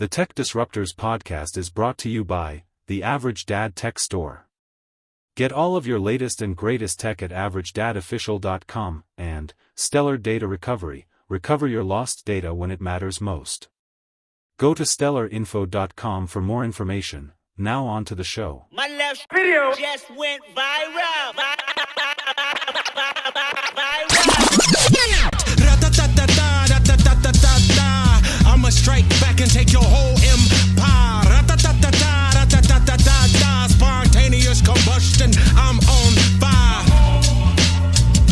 The Tech Disruptors podcast is brought to you by The Average Dad Tech Store. Get all of your latest and greatest tech at averagedadofficial.com, and Stellar Data Recovery. Recover your lost data when it matters most. Go to stellarinfo.com for more information. Now on to the show. My left video just went viral. I'ma strike back and take your whole empire. Spontaneous combustion. I'm on fire.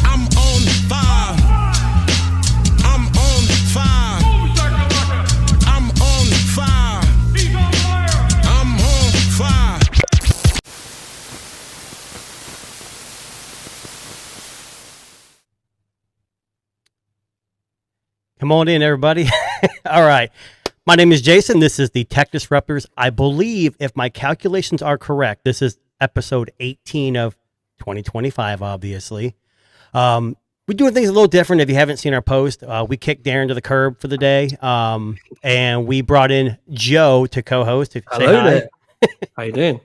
I'm on fire. I'm on fire. I'm on fire. I'm on fire. Come on in, everybody. All right. My name is Jason. This is the Tech Disruptors. I believe, if my calculations are correct, this is episode 18 of 2025, obviously. We're doing things a little different. If you haven't seen our post, we kicked Darren to the curb for the day, and we brought in Joe to co-host. Hello there. How you doing?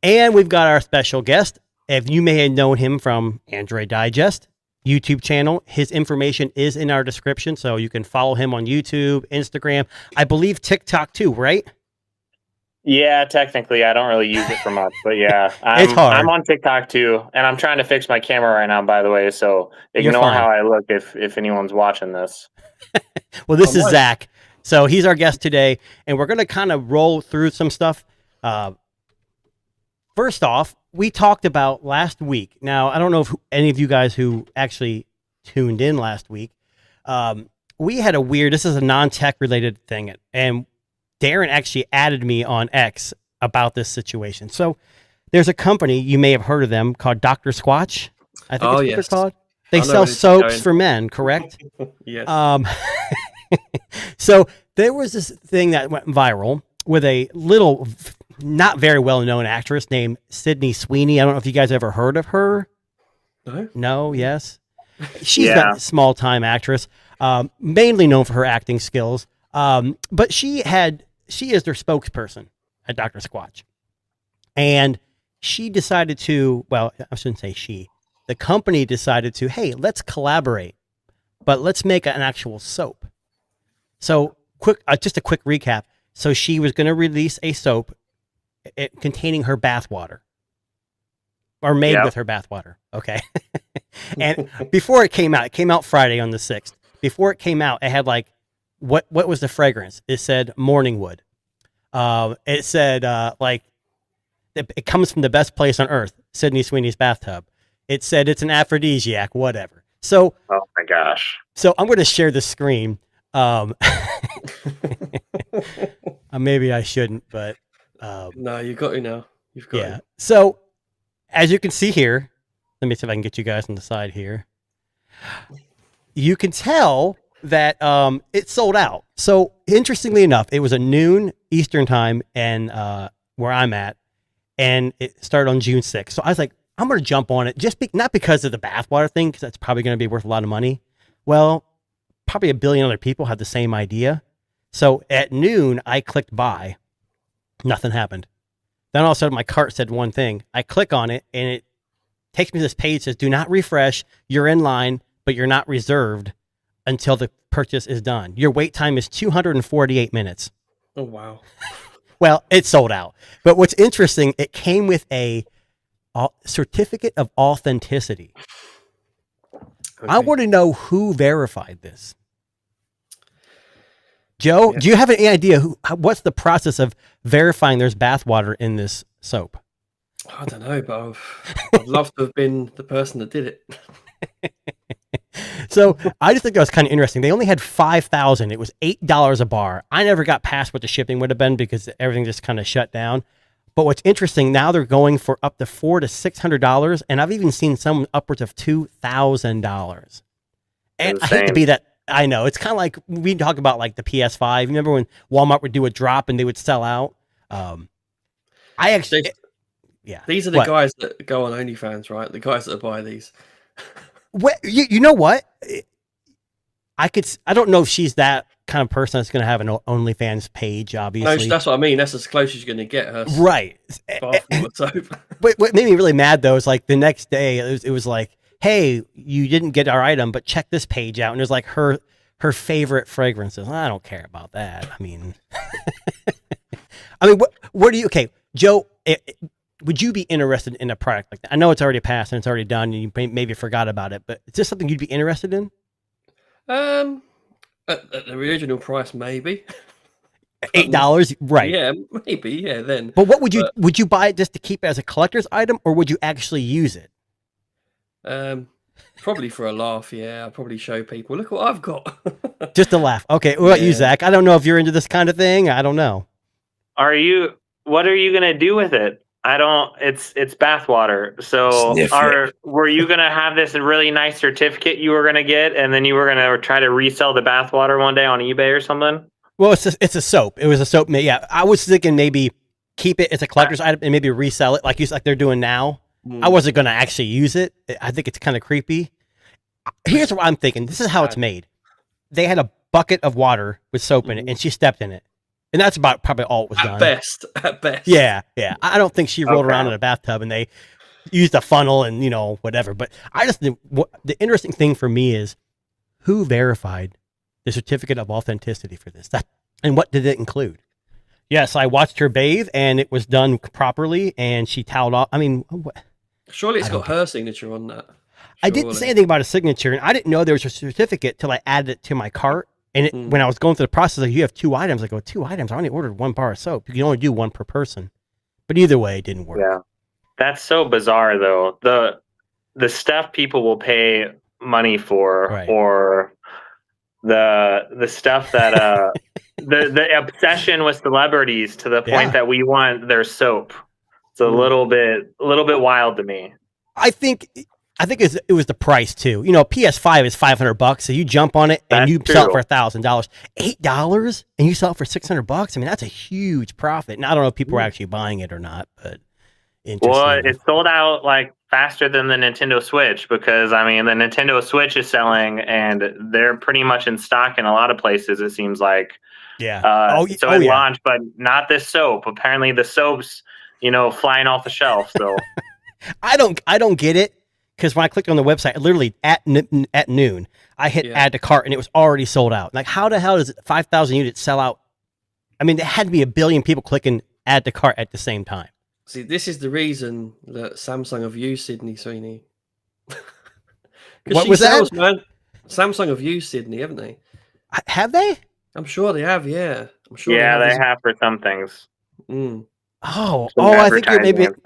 And we've got our special guest. If you may have known him from Android Digest YouTube channel, his information is in our description, so you can follow him on YouTube, Instagram, I believe TikTok too, right? Yeah, technically, I don't really use it for much, but yeah, It's hard. I'm on TikTok too, and I'm trying to fix my camera right now, by the way, so ignore how I look if anyone's watching this. Well, this is Zach. So he's our guest today, and we're going to kind of roll through some stuff. First off, we talked about last week. Now, I don't know if any of you guys who actually tuned in last week, we had this is a non-tech related thing, and Darren actually added me on X about this situation. So there's a company, you may have heard of them, called Dr. Squatch. I think what they're called. They sell soaps for men, correct? Yes. So there was this thing that went viral with a little, not very well-known actress named Sydney Sweeney. I don't know if you guys ever heard of her. No? Yes? She's not a small-time actress, mainly known for her acting skills. But she is their spokesperson at Dr. Squatch. And she decided to, well, I shouldn't say she. The company decided to, hey, let's collaborate, but let's make an actual soap. So just a quick recap. So she was going to release a soap containing her bathwater, or made with her bathwater. Okay. And before it came out Friday on the 6th. Before it came out, it had what was the fragrance? It said morning wood. It said it comes from the best place on earth, Sydney Sweeney's bathtub. It said it's an aphrodisiac, whatever. So, oh my gosh. So I'm going to share the screen. Maybe I shouldn't, but no, you got to now. You've got to. So as you can see here, let me see if I can get you guys on the side here. You can tell that it sold out. So interestingly enough, it was a noon Eastern time, and where I'm at, and it started on June 6th. So I was like, I'm going to jump on it, not because of the bathwater thing, because that's probably going to be worth a lot of money. Well, probably a billion other people have the same idea. So at noon, I clicked buy. Nothing happened. Then all of a sudden, my cart said one thing. I click on it, and it takes me to this page that says, do not refresh. You're in line, but you're not reserved until the purchase is done. Your wait time is 248 minutes. Oh, wow. Well, it sold out. But what's interesting, it came with a certificate of authenticity. Okay. I want to know who verified this. Joe, do you have any idea what's the process of verifying there's bathwater in this soap? I don't know, but I'd love to have been the person that did it. So I just think that was kind of interesting. They only had 5,000. It was $8 a bar. I never got past what the shipping would have been because everything just kind of shut down. But what's interesting, now they're going for up to $400 to $600, and I've even seen some upwards of $2,000. And I hate to be that. I know, it's kind of like we talk about like the PS5. You remember when Walmart would do a drop and they would sell out? These are the guys that go on OnlyFans, right? The guys that buy these. You know what? I don't know if she's that kind of person that's going to have an OnlyFans page, obviously. No, that's what I mean. That's as close as you're going to get her. Right. Bathwater soap. But what made me really mad, though, is like the next day, it was like, hey, you didn't get our item, but check this page out. And there's like her favorite fragrances. I don't care about that. I mean, what do you, okay, Joe, would you be interested in a product like that? I know it's already passed and it's already done and you maybe forgot about it, but is this something you'd be interested in? At the original price, maybe. $8, right? Yeah, maybe. Yeah, then. But would you buy it just to keep it as a collector's item, or would you actually use it? Probably for a laugh. Yeah, I'll probably show people. Look what I've got. Just a laugh. Okay. What about you, Zach? I don't know if you're into this kind of thing. I don't know. What are you gonna do with it? It's bathwater. So were you gonna have this really nice certificate you were gonna get, and then you were gonna try to resell the bathwater one day on eBay or something? Well, it's a soap. It was a soap. Yeah, I was thinking maybe keep it as a collector's item and maybe resell it like they're doing now. I wasn't gonna actually use it. I think it's kind of creepy. Here's what I'm thinking. This is how it's made. They had a bucket of water with soap in it, and she stepped in it. And that's about probably all it was done. At best. Yeah. I don't think she rolled around in a bathtub and they used a funnel and, whatever. But I just think the interesting thing for me is who verified the certificate of authenticity for this? And what did it include? Yes, I watched her bathe and it was done properly and she toweled off. I mean, surely it's got her signature on that. Surely. I didn't say anything about a signature and I didn't know there was a certificate till I added it to my cart. And when I was going through the process, like, you have 2 items. I go, 2 items? I only ordered 1 bar of soap. You can only do 1 per person. But either way, it didn't work. Yeah. That's so bizarre, though. The stuff people will pay money for, right, or the stuff that the obsession with celebrities to the point that we want their soap. It's a little bit wild to me. I think it was the price too. PS5 is $500, so you jump on it and you sell it for $1,000. $8 and you sell it for $600. I mean, that's a huge profit. And I don't know if people were actually buying it or not, but interesting. Well, it sold out like faster than the Nintendo Switch because I mean the Nintendo Switch is selling and they're pretty much in stock in a lot of places. It seems like. Yeah. It launched, but not this soap. Apparently, the soap's flying off the shelf. So I don't get it. Because when I clicked on the website, literally at noon, I hit add to cart and it was already sold out. Like, how the hell does 5,000 units sell out? I mean, there had to be 1 billion people clicking add to cart at the same time. See, this is the reason that Samsung have used Sydney Sweeney. What was that? Man. Samsung have used Sydney, haven't they? Have they? I'm sure they have, yeah. I'm sure. Yeah, they have for some things. Oh, I think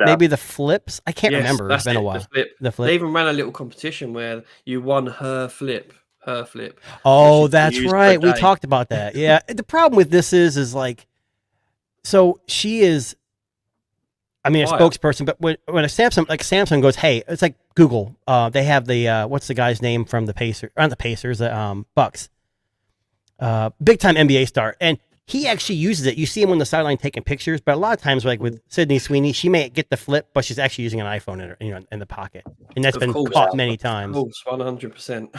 maybe the flips. I can't remember. It's been a while. The flip. They even ran a little competition where you won her flip. Oh, that's right. We talked about that. Yeah. The problem with this is like, so she is, I mean, a spokesperson, but when a Samsung goes, hey, it's like Google. They have the what's the guy's name from the Pacers? Not the Pacers, Bucks. Big time NBA star, and he actually uses it. You see him on the sideline taking pictures, but a lot of times, like with Sydney Sweeney, she may get the flip, but she's actually using an iPhone in the pocket, and that's been caught many times. Of course, 100%.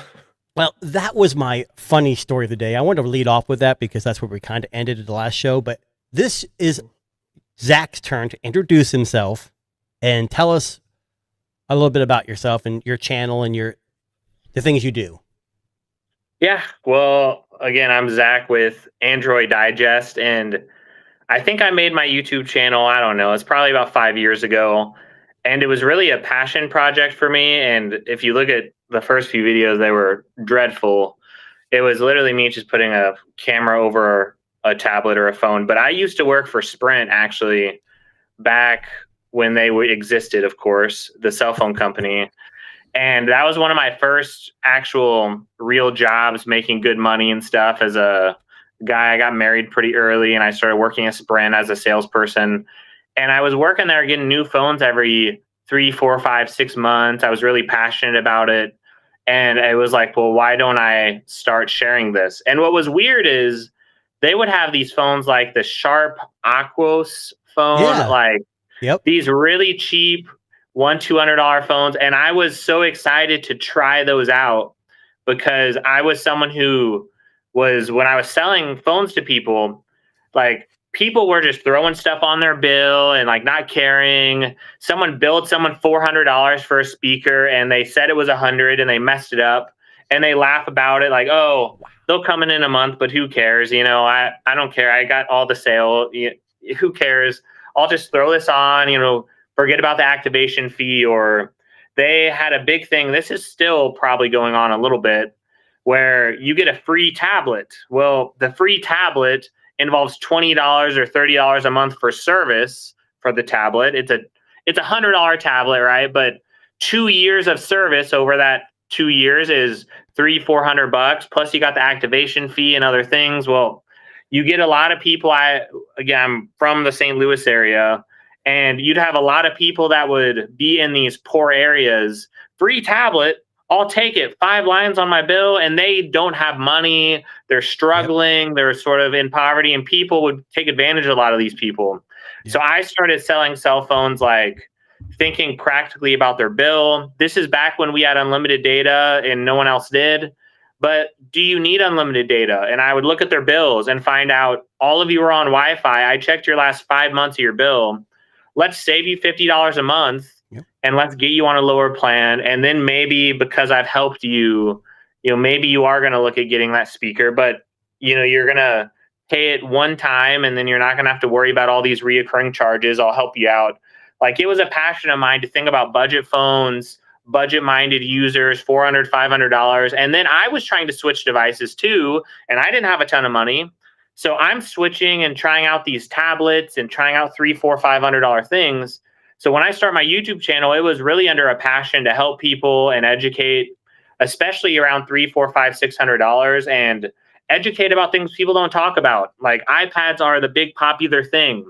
Well, that was my funny story of the day. I wanted to lead off with that because that's where we kind of ended the last show. But this is Zach's turn to introduce himself and tell us a little bit about yourself and your channel and the things you do. Yeah, well, again, I'm Zach with Android Digest, and I think I made my YouTube channel, I don't know, it's probably about 5 years ago, and it was really a passion project for me, and if you look at the first few videos, they were dreadful. It was literally me just putting a camera over a tablet or a phone, but I used to work for Sprint, actually, back when they existed, of course, the cell phone company. And that was one of my first actual real jobs, making good money and stuff. As a guy, I got married pretty early and I started working at Sprint as a salesperson. And I was working there getting new phones every 3, 4, 5, 6 months. I was really passionate about it. And it was like, well, why don't I start sharing this? And what was weird is they would have these phones like the Sharp Aquos phone, these really cheap $100-$200 phones, and I was so excited to try those out. because I was someone who was, when I was selling phones to people, like people were just throwing stuff on their bill and like not caring. Someone billed someone $400 for a speaker and they said it was $100 and they messed it up, and they laugh about it like, oh, they'll come in a month, but who cares? You know, I don't care. I got all the sale. Who cares? I'll just throw this on, you know, forget about the activation fee. Or they had a big thing. This is still probably going on a little bit, where you get a free tablet. Well, the free tablet involves $20 or $30 a month for service for the tablet. It's a $100 tablet, right? But 2 years of service over that 2 years is $300-400 plus you got the activation fee and other things. Well, you get a lot of people. I'm from the St. Louis area, and you'd have a lot of people that would be in these poor areas. Free tablet, I'll take it. 5 lines on my bill, and they don't have money. They're struggling. Yep. They're sort of in poverty, and people would take advantage of a lot of these people. Yep. So I started selling cell phones, like thinking practically about their bill. This is back when we had unlimited data and no one else did. But do you need unlimited data? And I would look at their bills and find out all of you are on Wi-Fi. I checked your last 5 months of your bill. Let's save you $50 a month. Yep. And let's get you on a lower plan. And then maybe because I've helped you, you know, maybe you are going to look at getting that speaker, but you know, you're going to pay it one time and then you're not going to have to worry about all these reoccurring charges. I'll help you out. Like, it was a passion of mine to think about budget phones, budget-minded users, $400, $500. And then I was trying to switch devices too, and I didn't have a ton of money. So I'm switching and trying out these tablets and trying out $300, $400, $500 things. So when I start my YouTube channel, it was really under a passion to help people and educate, especially around $300, $400, $500, $600, and educate about things people don't talk about. Like, iPads are the big popular thing,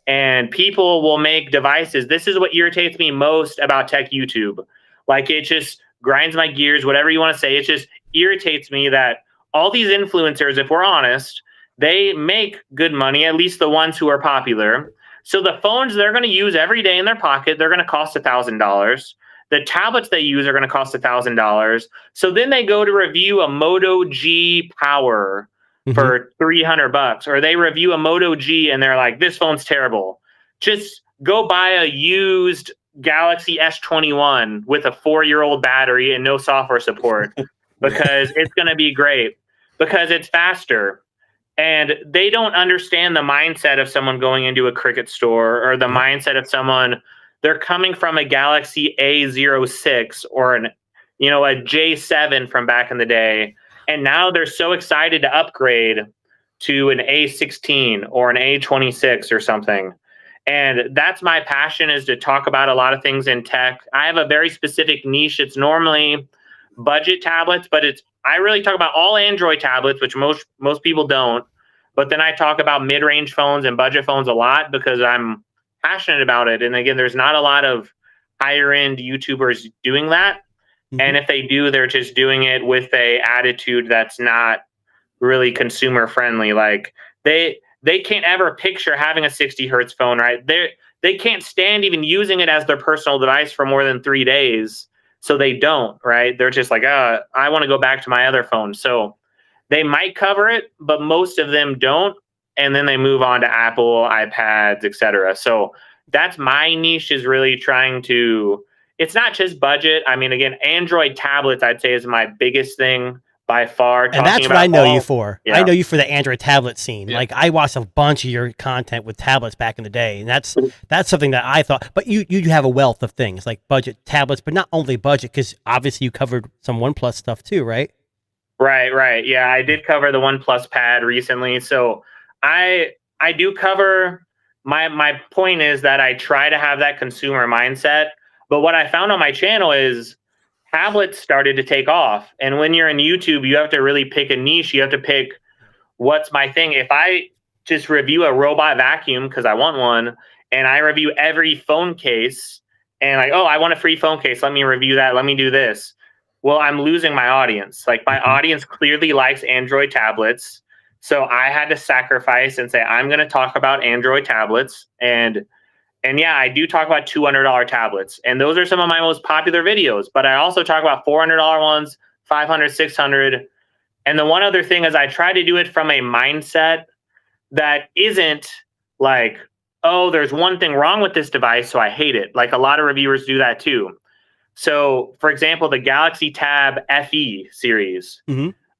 and people will make devices. This is what irritates me most about tech YouTube. Like, it just grinds my gears, whatever you want to say. It just irritates me that all these influencers, if we're honest, they make good money, at least the ones who are popular. So the phones they're going to use every day in their pocket, they're going to cost $1,000. The tablets they use are going to cost $1,000. So then they go to review a Moto G Power for $300, or they review a Moto G and they're like, this phone's terrible. Just go buy a used Galaxy S21 with a 4-year-old battery and no software support because it's going to be great because it's faster. And they don't understand the mindset of someone going into a Cricket store, or the mindset of someone, they're coming from a Galaxy A06 or a J7 from back in the day. And now they're so excited to upgrade to an A16 or an A26 or something. And that's my passion, is to talk about a lot of things in tech. I have a very specific niche. It's normally budget tablets, but I really talk about all Android tablets, which most people don't. But then I talk about mid-range phones and budget phones a lot because I'm passionate about it. And again, there's not a lot of higher-end YouTubers doing that. And if they do, they're just doing it with a attitude that's not really consumer friendly. Like, they can't ever picture having a 60 hertz phone, right? They can't stand even using it as their personal device for more than 3 days. So they don't, right? They're just like, I want to go back to my other phone. So they might cover it, but most of them don't. And then they move on to Apple, iPads, etc. So that's my niche, is really trying to, it's not just budget. I mean, again, Android tablets, I'd say, is my biggest thing by far. And that's what I know you for. Yeah. I know you for the Android tablet scene. Yeah. Like, I watched a bunch of your content with tablets back in the day, and that's something that I thought. But you have a wealth of things like budget tablets, but not only budget, because obviously you covered some OnePlus stuff too, right? Right. Yeah, I did cover the OnePlus Pad recently, so I do cover. My point is that I try to have that consumer mindset. But what I found on my channel is tablets started to take off. And when you're in YouTube, you have to really pick a niche. You have to pick what's my thing. If I just review a robot vacuum because I want one, and I review every phone case and like, oh, I want a free phone case, let me review that, let me do this. Well, I'm losing my audience. Like, my audience clearly likes Android tablets. So I had to sacrifice and say, I'm going to talk about Android tablets. And yeah, I do talk about $200 tablets. And those are some of my most popular videos. But I also talk about $400 ones, 500, 600. And the one other thing is I try to do it from a mindset that isn't like, oh, there's one thing wrong with this device, so I hate it. Like a lot of reviewers do that too. So, for example, the Galaxy Tab FE series,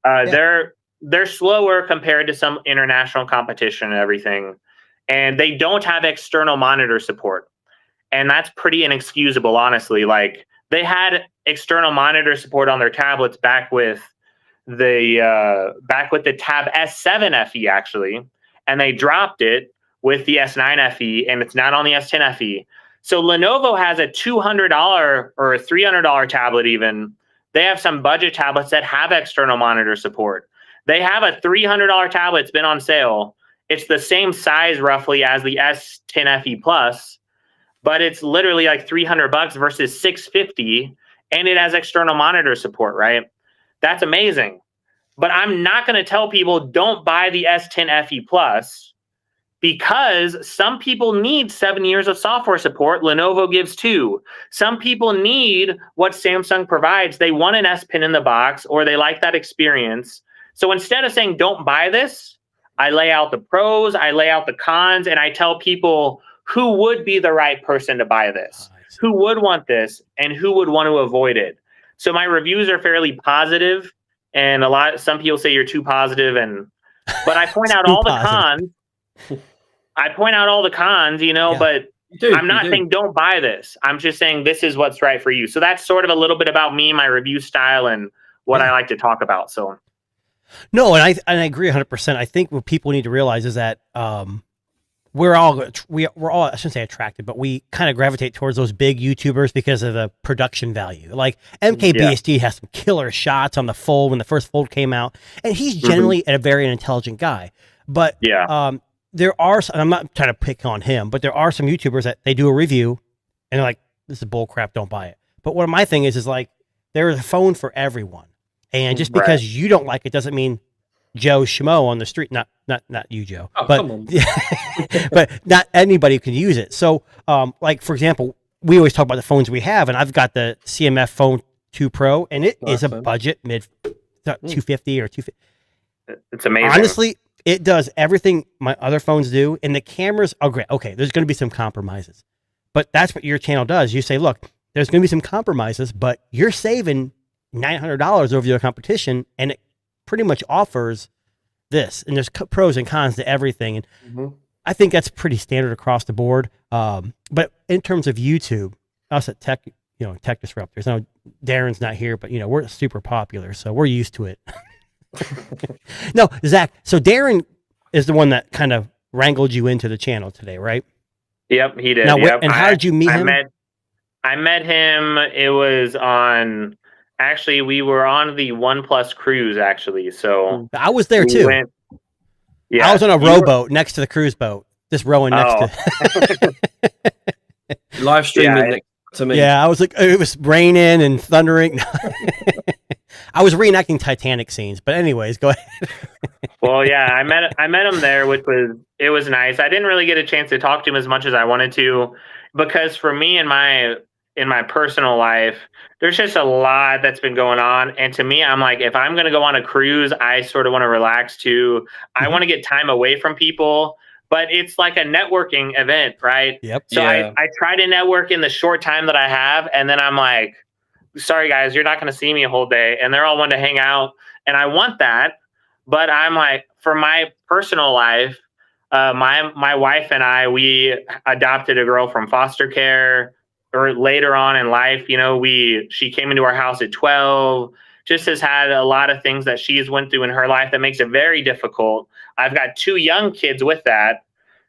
they're slower compared to some international competition and everything. And they don't have external monitor support. And that's pretty inexcusable, honestly. Like they had external monitor support on their tablets back with the Tab S7 FE actually, and they dropped it with the S9 FE, and it's not on the S10 FE. So Lenovo has a $200 or a $300 tablet even. They have some budget tablets that have external monitor support. They have a $300 tablet. It's been on sale. It's the same size roughly as the S10 FE Plus, but it's literally like $300 versus $650, and it has external monitor support, right? That's amazing. But I'm not going to tell people don't buy the S10 FE Plus because some people need 7 years of software support. Lenovo gives 2. Some people need what Samsung provides. They want an S Pen in the box, or they like that experience. So instead of saying don't buy this, I lay out the pros, I lay out the cons, and I tell people who would be the right person to buy this, who would want this, and who would want to avoid it. So my reviews are fairly positive, and some people say you're too positive, but I point out all the cons. I point out all the cons, but I'm not saying don't buy this. I'm just saying this is what's right for you. So that's sort of a little bit about me, my review style, and what I like to talk about. So. No, and I agree 100%. I think what people need to realize is that we're all I shouldn't say attracted, but we kind of gravitate towards those big YouTubers because of the production value. Like MKBHD has some killer shots on the Fold when the first Fold came out, and he's generally a very intelligent guy. But there are, and I'm not trying to pick on him, but there are some YouTubers that they do a review and they're like, "This is bull crap, don't buy it." But what my thing is like there is a phone for everyone. And just because you don't like it doesn't mean Joe Schmo on the street, not you, Joe, but not anybody can use it. So, like for example, we always talk about the phones we have, and I've got the CMF Phone 2 Pro, and it is a budget mid 250 or 250. It's amazing. Honestly, it does everything my other phones do, and the cameras are great. Okay, there's going to be some compromises, but that's what your channel does. You say, look, there's going to be some compromises, but you're saving $900 over your competition, and it pretty much offers this, and there's pros and cons to everything, and I think that's pretty standard across the board. But in terms of YouTube, us at Tech Disruptors, now Darren's not here, but we're super popular, so we're used to it. No, Zach, so Darren is the one that kind of wrangled you into the channel today, right? Yep, he did. Now, and how did you meet him? I met him, it was on... Actually, we were on the OnePlus cruise, actually. So I was there too. I was on a rowboat next to the cruise boat, just rowing next to live streaming next to me. Yeah, I was like, it was raining and thundering. I was reenacting Titanic scenes, but anyways, go ahead. Well, yeah, I met him there, it was nice. I didn't really get a chance to talk to him as much as I wanted to, because for me in my personal life, there's just a lot that's been going on. And to me, I'm like, if I'm going to go on a cruise, I sort of want to relax too. I want to get time away from people, but it's like a networking event, right? Yep. So I try to network in the short time that I have. And then I'm like, sorry guys, you're not going to see me a whole day. And they're all wanting to hang out. And I want that. But I'm like, for my personal life, my wife and I, we adopted a girl from foster care. Or later on in life, she came into our house at 12, just has had a lot of things that she's went through in her life that makes it very difficult. I've got 2 young kids with that.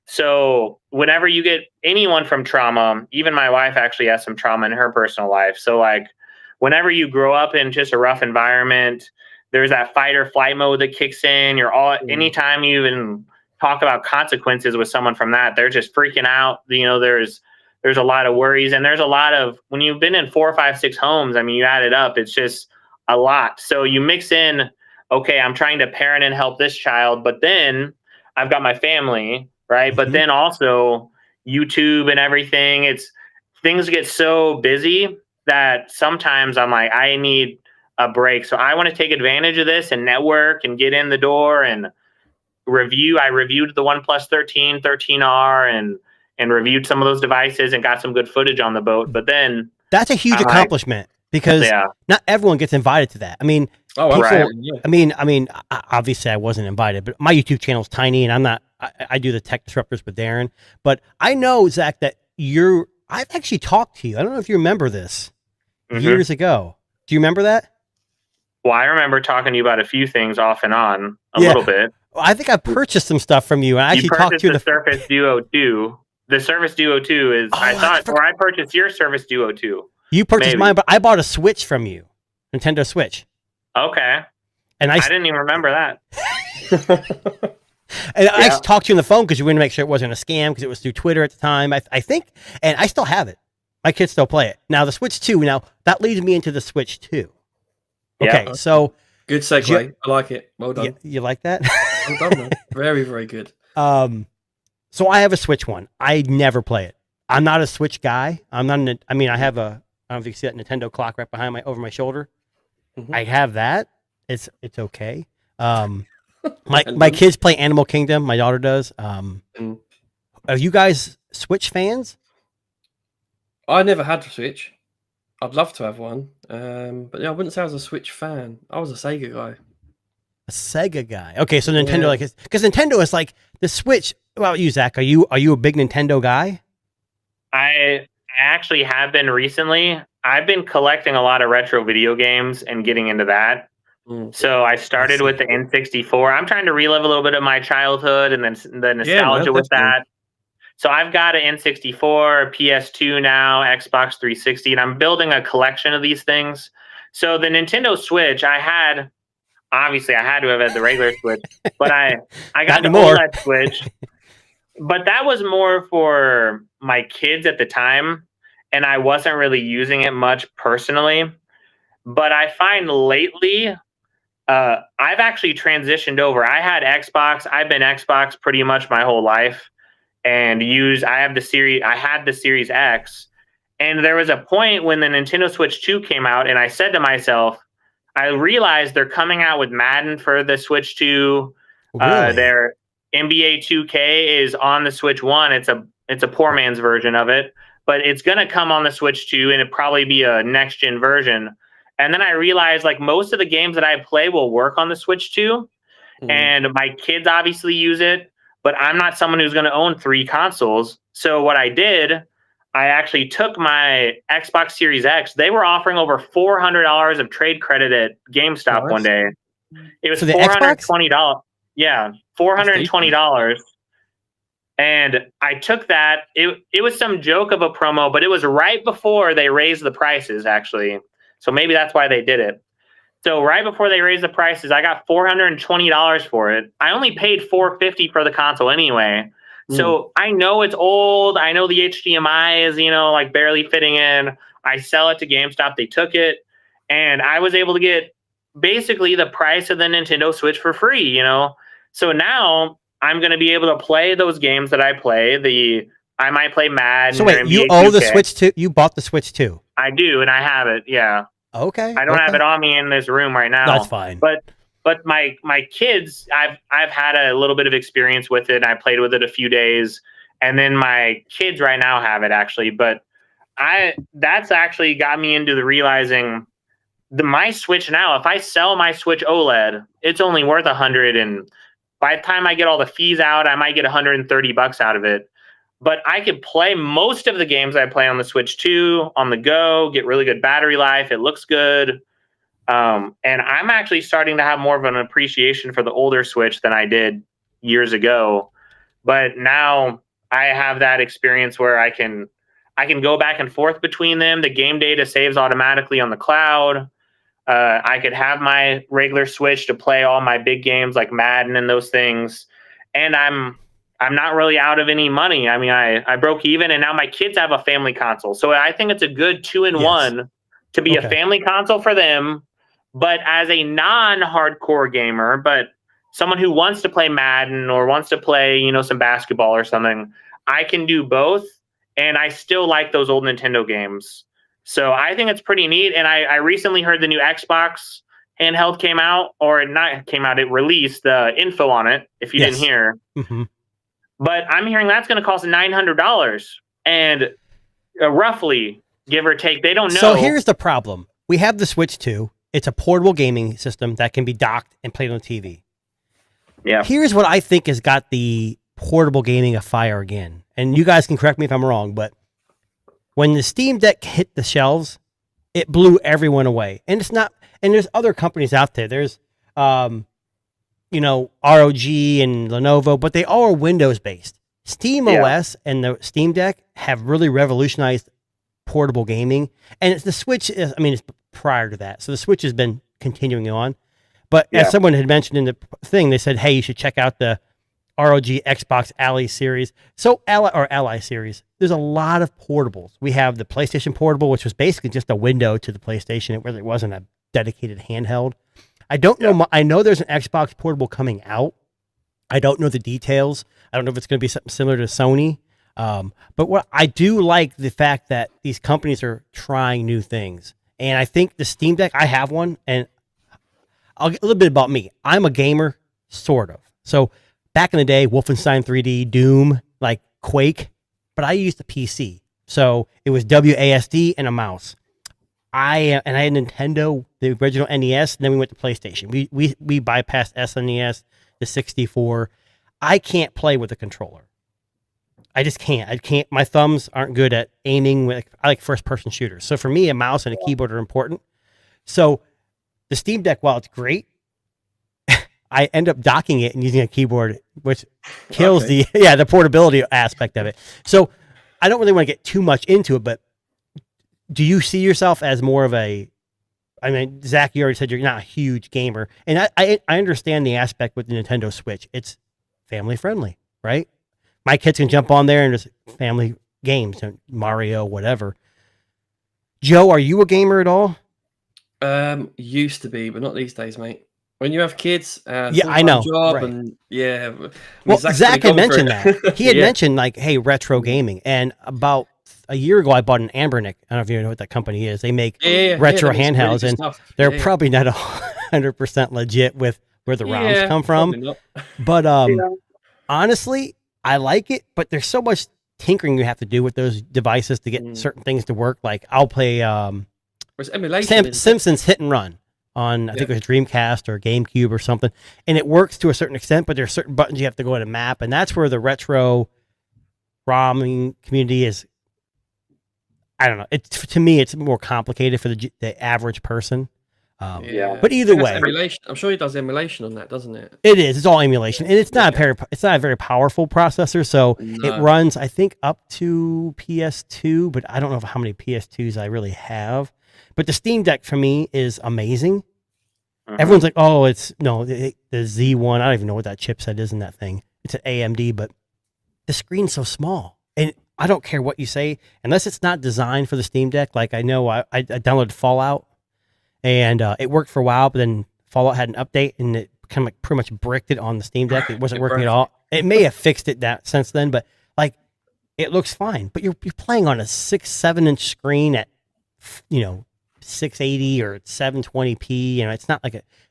So whenever you get anyone from trauma, even my wife actually has some trauma in her personal life. So like whenever you grow up in just a rough environment, there's that fight or flight mode that kicks in. Anytime you even talk about consequences with someone from that, they're just freaking out. There's a lot of worries, and there's a lot of, when you've been in 4, 5, 6 homes, I mean, you add it up, it's just a lot. So you mix in, okay, I'm trying to parent and help this child, but then I've got my family, right? But then also YouTube and everything, things get so busy that sometimes I'm like, I need a break. So I want to take advantage of this and network and get in the door and review. I reviewed the OnePlus 13, 13R and reviewed some of those devices and got some good footage on the boat. But then that's a huge accomplishment because not everyone gets invited to that. I mean, I mean, obviously I wasn't invited, but my YouTube channel is tiny and I'm not, I do the Tech Disruptors with Darren, but I know, Zach, that I've actually talked to you. I don't know if you remember this years ago. Do you remember that? Well, I remember talking to you about a few things off and on a little bit. Well, I think I purchased some stuff from you and I actually talked to you. The Surface Duo 2. The Surface Duo 2 is, I purchased your Surface Duo 2. You purchased mine, but I bought a Switch from you. Nintendo Switch. Okay. And I didn't even remember that. And I actually talked to you on the phone because you wanted to make sure it wasn't a scam because it was through Twitter at the time, I think. And I still have it. My kids still play it. Now, the Switch 2, that leads me into the Switch 2. Okay, so... Good segue. I like it. Well done. You like that? Well done, man. Very, very good. So I have a Switch 1. I never play it. I'm not a Switch guy. I have I don't know if you can see that Nintendo clock right behind over my shoulder. Mm-hmm. I have that. It's okay. My kids play Animal Kingdom. My daughter does. Are you guys Switch fans? I never had a Switch. I'd love to have one. But I wouldn't say I was a Switch fan. I was a Sega guy. A Sega guy. Okay, so Nintendo, because Nintendo is like the Switch. Well, about you, Zach? Are you a big Nintendo guy? I actually have been recently. I've been collecting a lot of retro video games and getting into that. So I started with the N64. I'm trying to relive a little bit of my childhood and then the nostalgia with that. So I've got an N64, PS2 now, Xbox 360, and I'm building a collection of these things. So the Nintendo Switch, obviously I had to have had the regular Switch, but I got the OLED Switch. But that was more for my kids at the time, and I wasn't really using it much personally. But I find lately, I've actually transitioned over. I had Xbox. I've been Xbox pretty much my whole life. And I had the Series X, and there was a point when the Nintendo Switch 2 came out, and I said to myself, I realized they're coming out with Madden for the Switch 2. Really? Their NBA 2K is on the Switch 1. It's a poor man's version of it, but it's gonna come on the Switch 2, and it'll probably be a next gen version. And then I realized most of the games that I play will work on the Switch 2, and my kids obviously use it. But I'm not someone who's going to own 3 consoles. So what I did, I actually took my Xbox Series X. They were offering over $400 of trade credit at GameStop one day. It was $420. Yeah, $420. And I took that. It was some joke of a promo, but it was right before they raised the prices, actually. So maybe that's why they did it. So right before they raised the prices, I got $420 for it. I only paid $450 for the console anyway. So I know it's old. I know the HDMI is, barely fitting in. I sell it to GameStop. They took it. And I was able to get basically the price of the Nintendo Switch for free, So now I'm going to be able to play those games that I play. I might play Madden. So wait, you own the Switch too? You bought the Switch too? I do, and I have it, yeah. Okay. I don't have it on me in this room right now. That's fine. But my kids, I've had a little bit of experience with it. I played with it a few days, and then my kids right now have it actually. But that's actually got me into the realizing my Switch now. If I sell my Switch OLED, it's only worth $100, and by the time I get all the fees out, I might get $130 out of it. But I could play most of the games I play on the Switch 2 on the go, get really good battery life. It looks good. And I'm actually starting to have more of an appreciation for the older Switch than I did years ago. But now I have that experience where I can go back and forth between them. The game data saves automatically on the cloud. I could have my regular Switch to play all my big games like Madden and those things. And I'm not really out of any money. I mean, I broke even, and now my kids have a family console. So I think it's a good 2-in-1 to be a family console for them, but as a non-hardcore gamer, but someone who wants to play Madden or wants to play, some basketball or something, I can do both. And I still like those old Nintendo games. So I think it's pretty neat. And I recently heard the new Xbox handheld came out, or not came out, it released the info on it, if you Yes. didn't hear. Mhm. But I'm hearing that's going to cost $900. And roughly, give or take, they don't know. So here's the problem. We have the Switch 2. It's a portable gaming system that can be docked and played on the TV. Yeah. Here's what I think has got the portable gaming afire again. And you guys can correct me if I'm wrong, but when the Steam Deck hit the shelves, it blew everyone away. And it's not, and there's other companies out there. There's, ROG and Lenovo, but they all are Windows based. Steam OS and the Steam Deck have really revolutionized portable gaming. And the Switch is, it's prior to that. So the Switch has been continuing on. But as someone had mentioned in the thing, they said, hey, you should check out the ROG Xbox Ally series. So Ally series, there's a lot of portables. We have the PlayStation Portable, which was basically just a window to the PlayStation. It really wasn't a dedicated handheld. I don't know. I know there's an Xbox Portable coming out. I don't know the details. I don't know if it's going to be something similar to Sony. But what I do like the fact that these companies are trying new things. And I think the Steam Deck, I have one, and a little bit about me. I'm a gamer, sort of. So back in the day, Wolfenstein 3D, Doom, like Quake, but I used a PC. So it was WASD and a mouse. I had Nintendo, the original NES, and then we went to PlayStation. We bypassed SNES, the 64. I can't play with a controller. I just can't. I can't. My thumbs aren't good at aiming. I like first-person shooters. So for me, a mouse and a keyboard are important. So the Steam Deck, while it's great, I end up docking it and using a keyboard, which kills the portability aspect of it. So I don't really want to get too much into it, but do you see yourself as more of Zach, you already said you're not a huge gamer, and I understand the aspect with the Nintendo Switch. It's family friendly, right? My kids can jump on there and just family games, Mario, whatever. Joe, are you a gamer at all? Used to be, but not these days, mate. When you have kids, I know. Job right. and well, Zach had mentioned that. He had mentioned hey, retro gaming, and about a year ago, I bought an Anbernic. I don't know if you know what that company is. They make retro handhelds, and they're probably not 100% legit with where the ROMs come from. But honestly, I like it, but there's so much tinkering you have to do with those devices to get certain things to work. Like I'll play Simpsons Hit and Run on, I think it was Dreamcast or GameCube or something, and it works to a certain extent, but there's certain buttons you have to go in a map, and that's where the retro ROMing community is. I don't know. To me, it's more complicated for the average person. But either way, emulation. I'm sure it does emulation on that, doesn't it? It is. It's all emulation, and it's not a very powerful processor. So it runs, I think, up to PS2, but I don't know how many PS2s I really have. But the Steam Deck for me is amazing. Everyone's like, "Oh, it's the Z1." I don't even know what that chipset is in that thing. It's an AMD, but the screen's so small, and I don't care what you say, unless it's not designed for the Steam Deck. Like I know I downloaded Fallout, and it worked for a while, but then Fallout had an update, and it kind of pretty much bricked it on the Steam Deck. It wasn't working at all. It may have fixed it since then, but it looks fine. But you're playing on a 6-7 inch screen at 680 or 720p. It's not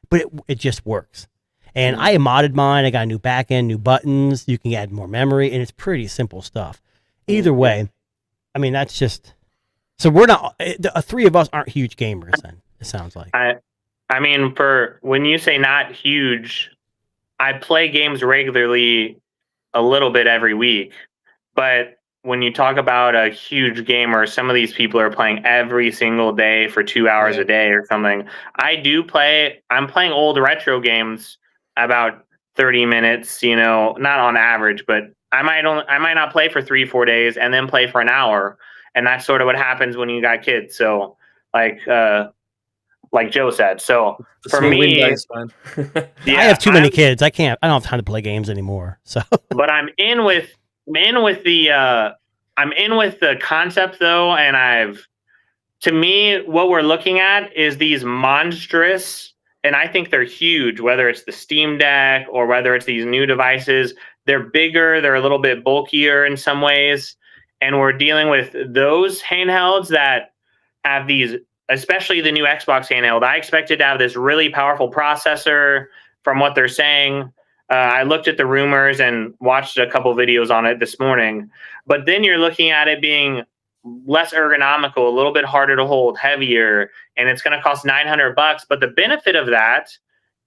but it just works. And I modded mine. I got a new back end, new buttons. You can add more memory, and it's pretty simple stuff. Either way, that's just. So we're not. The three of us aren't huge gamers. Then it sounds like. For when you say not huge, I play games regularly, a little bit every week. But when you talk about a huge gamer, some of these people are playing every single day for 2 hours a day or something. I do play. I'm playing old retro games about 30 minutes. Not on average, but I might not play for 3-4 days and then play for an hour, and that's sort of what happens when you got kids. So like Joe said. So for me, I have too many kids. I don't have time to play games anymore. So, but I'm in with the concept though, and to me, what we're looking at is these monstrous, and I think they're huge. Whether it's the Steam Deck or whether it's these new devices. They're bigger, they're a little bit bulkier in some ways, and we're dealing with those handhelds that have these, especially the new Xbox handheld. I expected to have this really powerful processor from what they're saying. I looked at the rumors and watched a couple videos on it this morning. But then you're looking at it being less ergonomical, a little bit harder to hold, heavier, and it's going to cost $900. But the benefit of that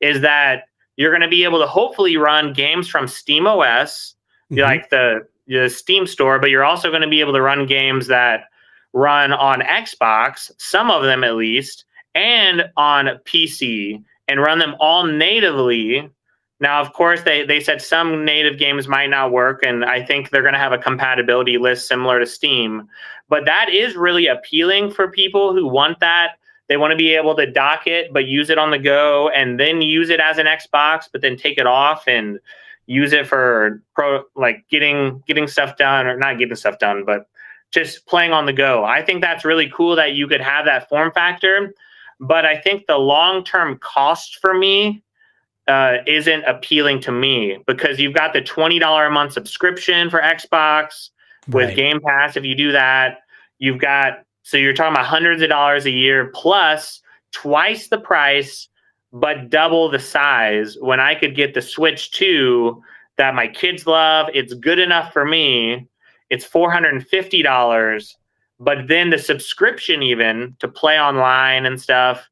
is that you're going to be able to hopefully run games from SteamOS, like the Steam store, but you're also going to be able to run games that run on Xbox, some of them at least, and on PC, and run them all natively. Now, of course, they said some native games might not work, and I think they're going to have a compatibility list similar to Steam. But that is really appealing for people who want that. They want to be able to dock it, but use it on the go, and then use it as an Xbox, but then take it off and use it for getting stuff done, or not getting stuff done, but just playing on the go. I think that's really cool that you could have that form factor. But I think the long-term cost for me isn't appealing to me, because you've got the $20 a month subscription for Xbox with Game Pass. If you do that, you've got, so you're talking about hundreds of dollars a year plus twice the price, but double the size, when I could get the Switch 2 that my kids love. It's good enough for me. It's $450, but then the subscription, even to play online and stuff,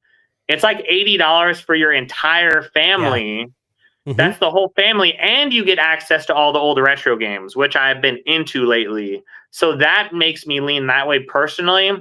it's like $80 for your entire family. Yeah. That's the whole family. And you get access to all the old retro games, which I've been into lately. So that makes me lean that way personally.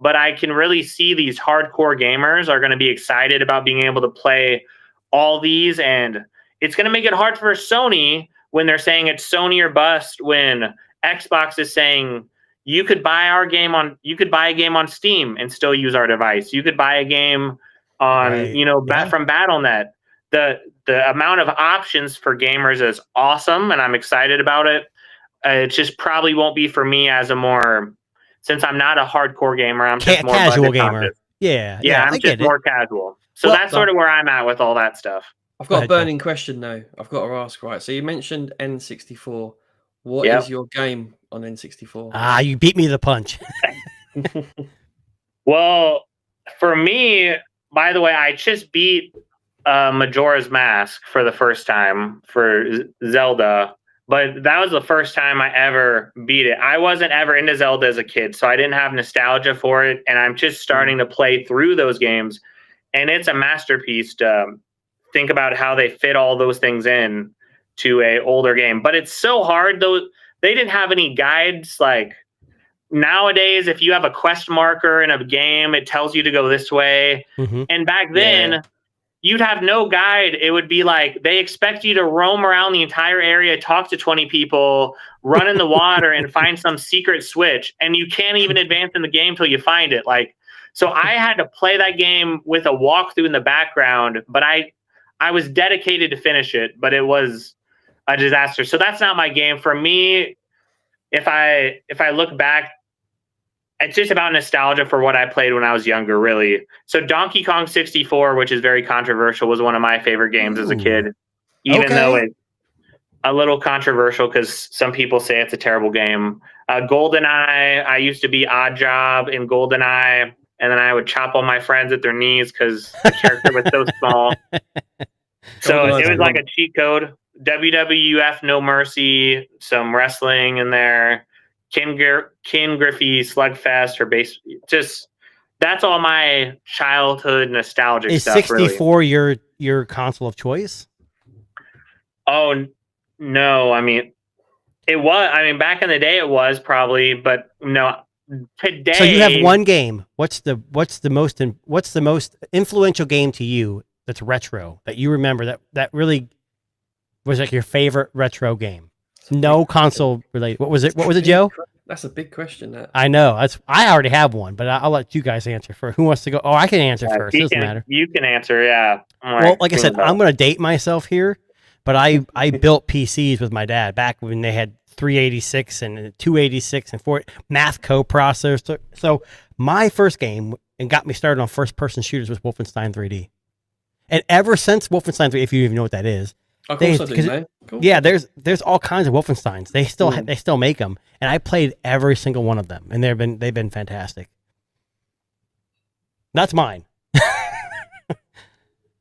But I can really see these hardcore gamers are going to be excited about being able to play all these. And it's going to make it hard for Sony when they're saying it's Sony or bust, when Xbox is saying you could buy a game on Steam and still use our device. You could buy a game on, from Battle.net. The amount of options for gamers is awesome, and I'm excited about it. It just probably won't be for me as a more, since I'm not a hardcore gamer, I'm just more casual gamer. Conscious. Yeah, I'm just more casual. So that's sort of where I'm at with all that stuff. I've got a burning question though. I've got to ask, right? So you mentioned N64. What is your game on N64? You beat me to the punch. Well, for me, by the way, I just beat Majora's Mask for the first time for Zelda, but that was the first time I ever beat it. I wasn't ever into Zelda as a kid, so I didn't have nostalgia for it, and I'm just starting to play through those games, and it's a masterpiece to think about how they fit all those things in to a older game. But it's so hard, though. They didn't have any guides. Like nowadays, if you have a quest marker in a game, it tells you to go this way. And back then, you'd have no guide. It would be like they expect you to roam around the entire area, talk to 20 people, run in the water, and find some secret switch. And you can't even advance in the game till you find it. So I had to play that game with a walkthrough in the background, but I was dedicated to finish it, but it was a disaster. So that's not my game. For me, if I look back, it's just about nostalgia for what I played when I was younger, really. So Donkey Kong 64, which is very controversial, was one of my favorite games as a kid, even though it's a little controversial because some people say it's a terrible game. GoldenEye, I used to be Odd Job in GoldenEye, and then I would chop all my friends at their knees because the character was so small. So it was like a cheat code. WWF No Mercy, some wrestling in there. Ken Griffey Slugfest or base. Just that's all my childhood nostalgic stuff. Is 64 really your console of choice? Oh no, I mean it was. I mean back in the day it was probably, but no. Today. So you have one game. What's the most influential game to you that's retro that you remember that really was like your favorite retro game? No console related. What was it, Joe? That's a big question. That I know. I already have one, but I'll let you guys answer first. Who wants to go? Oh, I can answer first. It doesn't matter. You can answer, yeah. Well, like I said, I'm going to date myself here, but I built PCs with my dad back when they had 386 and 286 and 4 math co-processors. So my first game and got me started on first-person shooters was Wolfenstein 3D. And ever since Wolfenstein 3D, if you even know what that is, of course I do, man. Cool. Yeah, there's all kinds of Wolfensteins. They still make them, and I played every single one of them, and they've been fantastic. That's mine.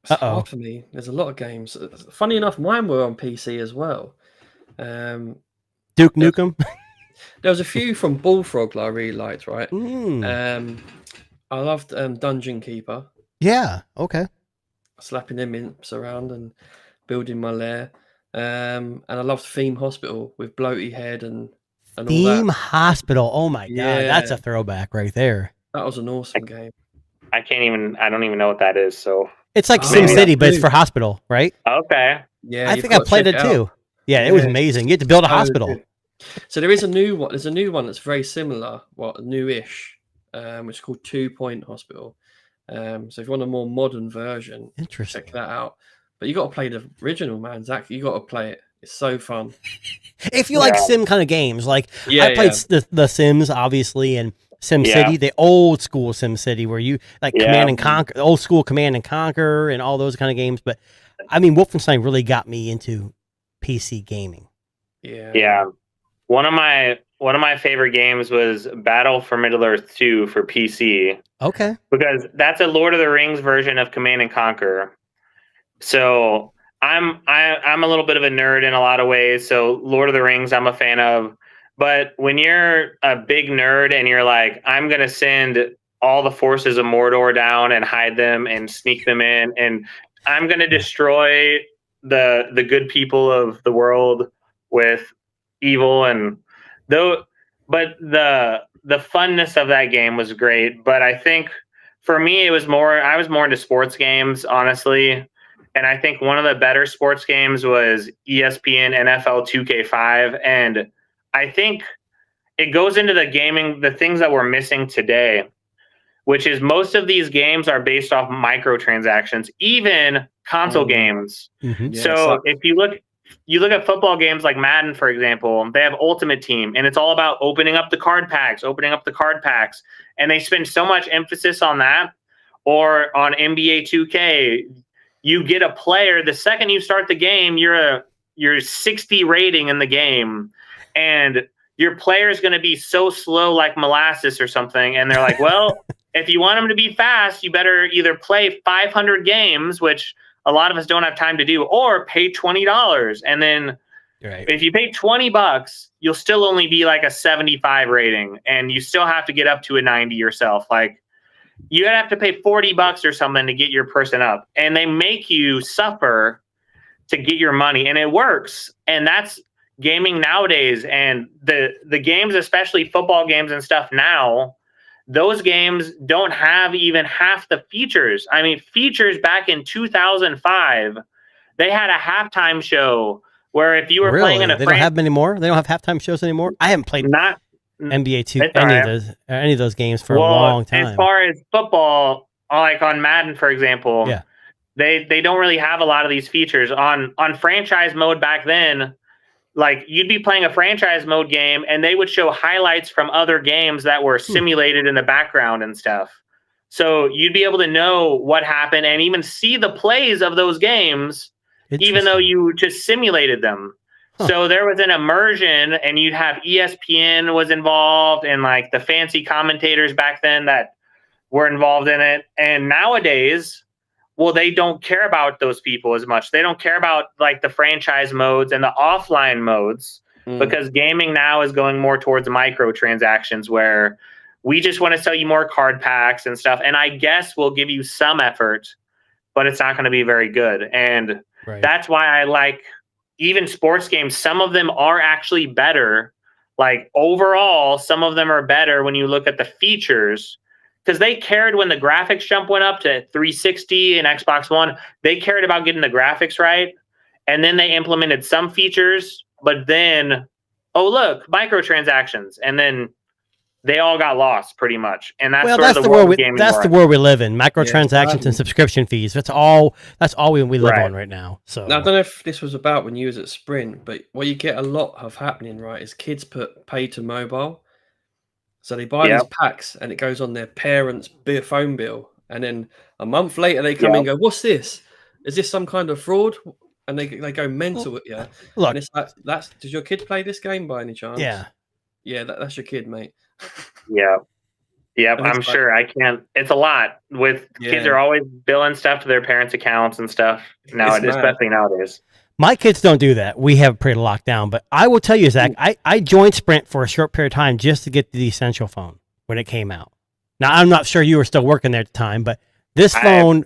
It's hard for me. There's a lot of games. Funny enough, mine were on PC as well. Duke Nukem. There was a few from Bullfrog that I really liked, right? Mm. I loved Dungeon Keeper, Yeah. Okay. slapping them imps around and building my lair. And I loved Theme Hospital with Bloaty Head and all Theme that. Hospital. Oh my god, that's Yeah. a throwback right there. That was an awesome game. I don't even know what that is. So It's like Oh, SimCity, but it's dude. for hospital, right? okay. Yeah, I you've think I got to played check it out. too. Yeah, it was Yeah. amazing. You get to build a So hospital. good. So there is a new one. There's a new one that's very similar, newish, which is called 2 Point Hospital. So if you want a more modern version, Interesting. check that out. But you got to play the original, man, Zach. You got to play it. It's so fun. If you like Yeah. sim kind of games, like Yeah, I played the Sims, obviously, and SimCity, Yeah. the old school SimCity, where you like Yeah. Command and Conquer, old school Command and Conquer, and all those kind of games. But I mean, Wolfenstein really got me into PC gaming. Yeah. One of my favorite games was Battle for Middle-earth 2 for PC, Okay. because that's a Lord of the Rings version of Command and Conquer. So I'm a little bit of a nerd in a lot of ways. So Lord of the Rings I'm a fan of. But when you're a big nerd and you're like, I'm gonna send all the forces of Mordor down and hide them and sneak them in, and I'm gonna destroy the good people of the world with evil, and though, but the funness of that game was great. But I think for me, I was more into sports games, honestly. And I think one of the better sports games was ESPN NFL 2K5. And I think it goes into the things that we're missing today, which is most of these games are based off microtransactions, even console games. Mm-hmm. So if you look at football games like Madden, for example, they have Ultimate Team, and it's all about opening up the card packs, and they spend so much emphasis on that. Or on NBA 2K, you get a player, the second you start the game, you're 60 rating in the game, and your player is going to be so slow like molasses or something. And they're like, well, if you want them to be fast, you better either play 500 games, which a lot of us don't have time to do, or pay $20. And then if you pay $20, you'll still only be like a 75 rating, and you still have to get up to a 90 yourself. Like, you have to pay $40 or something to get your person up, and they make you suffer to get your money, and it works. And that's gaming nowadays. And the games, especially football games and stuff now, those games don't have even half the features. I mean, features back in 2005, they had a halftime show where if you were playing in a they don't have many more. They don't have halftime shows anymore. I haven't played NBA 2 any of those games for a long time. As far as football, like on Madden, for example, they don't really have a lot of these features on franchise mode back then. Like, you'd be playing a franchise mode game and they would show highlights from other games that were simulated in the background and stuff. So you'd be able to know what happened and even see the plays of those games, even though you just simulated them. So there was an immersion, and you'd have ESPN was involved, and like the fancy commentators back then that were involved in it. And nowadays, well, they don't care about those people as much. They don't care about like the franchise modes and the offline modes, because gaming now is going more towards microtransactions, where we just want to sell you more card packs and stuff. And I guess we'll give you some effort, but it's not going to be very good. And that's why I like even sports games. Some of them are actually better. Like, overall, some of them are better when you look at the features, because they cared when the graphics jump went up to 360 and Xbox One. They cared about getting the graphics right. And then they implemented some features, but then, oh, look, microtransactions. And then they all got lost pretty much. And that's the world we live in. Microtransactions and subscription fees. That's all we live on right now. So now, I don't know if this was about when you was at Sprint, but what you get a lot of happening, right, is kids put pay to mobile. So they buy these packs and it goes on their parents' phone bill. And then a month later they come in and go, what's this? Is this some kind of fraud? And they go mental at you. Look, and it's like, does your kid play this game by any chance? Yeah. Yeah, that's your kid, mate. Yeah. Yep, And it's I'm like- sure. I can't. It's a lot. With kids Yeah. are always billing stuff to their parents' accounts and stuff now, It's mad. especially nowadays. My kids don't do that. We have pretty locked down. But I will tell you, Zach, I joined Sprint for a short period of time just to get the Essential phone when it came out. Now, I'm not sure you were still working there at the time, but this phone...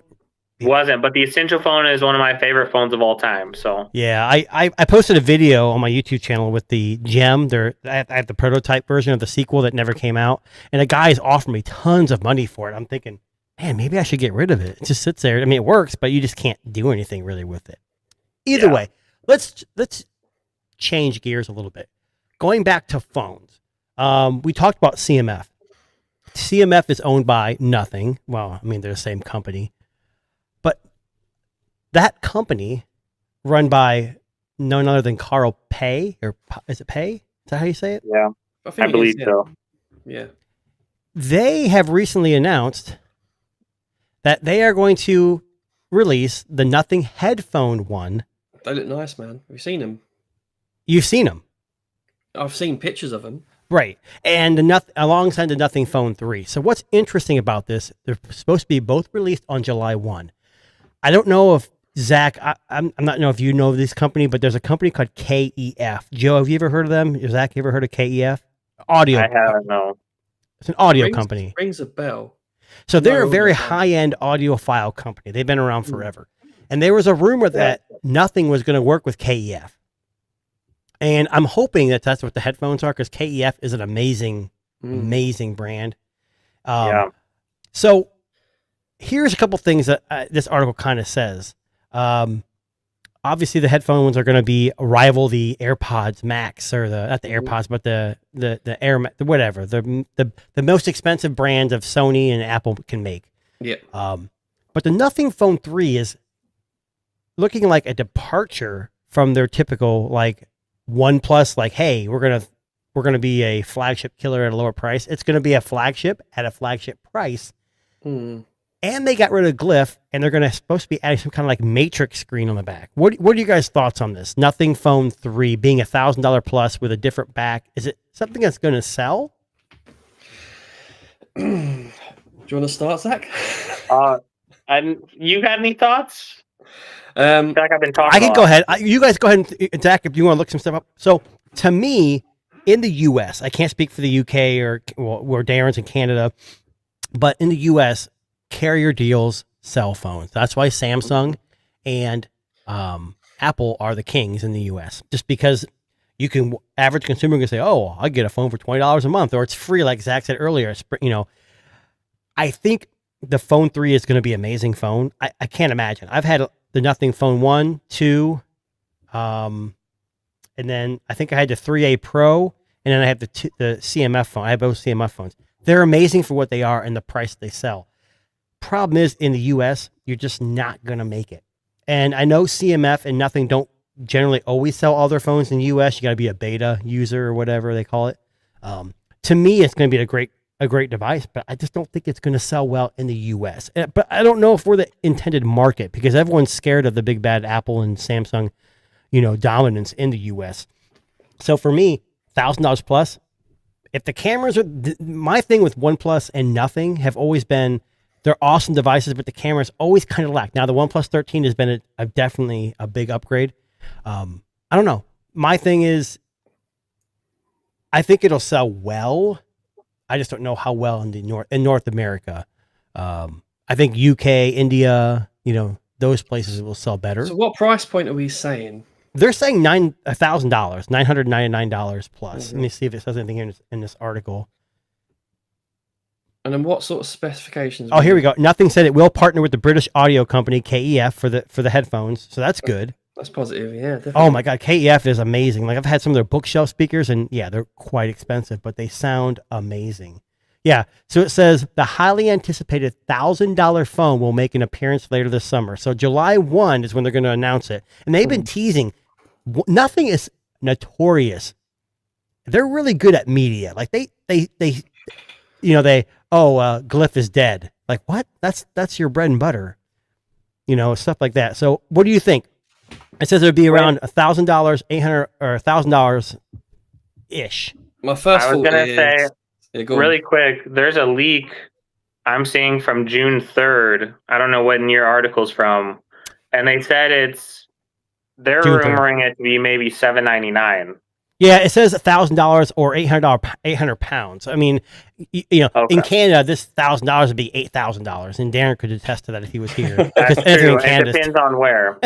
Wasn't, but the Essential phone is one of my favorite phones of all time. So Yeah, I posted a video on my YouTube channel with the Gem. I have the prototype version of the sequel that never came out, and a guy's offered me tons of money for it. I'm thinking, man, maybe I should get rid of it. It just sits there. I mean, it works, but you just can't do anything really with it. Either way, let's change gears a little bit. Going back to phones, we talked about CMF. CMF is owned by Nothing. Well, I mean, they're the same company. But that company, run by none other than Carl Pei, or is it Pei? Is that how you say it? yeah, think I it believe is, so. Yeah. They have recently announced that they are going to release the Nothing Headphone One. They look nice, man. Have you seen them? You've seen them, I've seen pictures of them. right? And alongside the Nothing Phone 3. So what's interesting about this? They're supposed to be both released on July 1. I don't know if Zach, I'm not know if you know this company, but there's a company called KEF. Joe, have you ever heard of them? Zach, you ever heard of KEF? Audio. I haven't. No. It's an audio company. Rings a bell. So they're No, a very no. high-end audiophile company. They've been around forever. And there was a rumor that Nothing was going to work with KEF. And I'm hoping that that's what the headphones are, because KEF is an amazing brand. Yeah. So here's a couple things that this article kind of says. Obviously, the headphones are going to be rival the AirPods Max, or not the AirPods, but the Air, whatever, the most expensive brand of Sony and Apple can make. Yeah. But the Nothing Phone 3 is looking like a departure from their typical like OnePlus. Like, hey, we're gonna be a flagship killer at a lower price. It's gonna be a flagship at a flagship price. And they got rid of Glyph, and they're supposed to be adding some kind of like matrix screen on the back. What are you guys' thoughts on this? Nothing Phone 3 being $1,000 plus with a different back. Is it something that's going to sell? Do you want to start, Zach? And you got any thoughts? I feel like I've been talking. I can go ahead. You guys go ahead and Zach, if you want to look some stuff up. So to me, in the U.S., I can't speak for the U.K. or Darren's in Canada, but in the U.S., carrier deals sell phones. That's why Samsung and Apple are the kings in the U.S. Just because average consumer can say, "Oh, I get a phone for $20 a month," or it's free, like Zach said earlier. I think the Phone 3 is going to be an amazing phone. I can't imagine. I've had the Nothing Phone 1, 2, and then I think I had the 3A Pro, and then I have the CMF phone. I have both CMF phones. They're amazing for what they are and the price they sell. Problem is, in the U.S., you're just not going to make it. And I know CMF and Nothing don't generally always sell all their phones in the U.S. You got to be a beta user or whatever they call it. To me, it's going to be a great device, but I just don't think it's going to sell well in the U.S. But I don't know if we're the intended market, because everyone's scared of the big bad Apple and Samsung, dominance in the U.S. So for me, $1,000 plus. If the cameras are my thing with OnePlus and Nothing have always been, they're awesome devices, but the cameras always kind of lack. Now the OnePlus 13 has been definitely a big upgrade. I don't know. My thing is, I think it'll sell well. I just don't know how well in North America. I think UK, India, those places will sell better. So what price point are we saying? They're saying $1,000, $999 plus. Let me see if it says anything in this article. And then what sort of specifications? Oh, here we go. Nothing said it will partner with the British audio company KEF for the headphones, so that's good. That's positive, yeah. Definitely. Oh my God, KEF is amazing. Like, I've had some of their bookshelf speakers, and yeah, they're quite expensive, but they sound amazing. Yeah, so it says the highly anticipated $1,000 phone will make an appearance later this summer. So July 1 is when they're going to announce it, and they've been teasing. Nothing is notorious. They're really good at media. Like they Glyph is dead. Like, what? That's your bread and butter. Stuff like that. So what do you think? It says it would be around $1,000, $800 or $1,000 ish. My first thought Yeah, go on. Really quick, there's a leak I'm seeing from June 3rd. I don't know when your article's from. And they said they're June 3rd. rumoring it to be maybe $799. Yeah, it says $1,000 or £800. I mean, in Canada, this $1,000 would be $8,000, and Darren could attest to that if he was here. That's Because everything true. in It Canada. depends on where.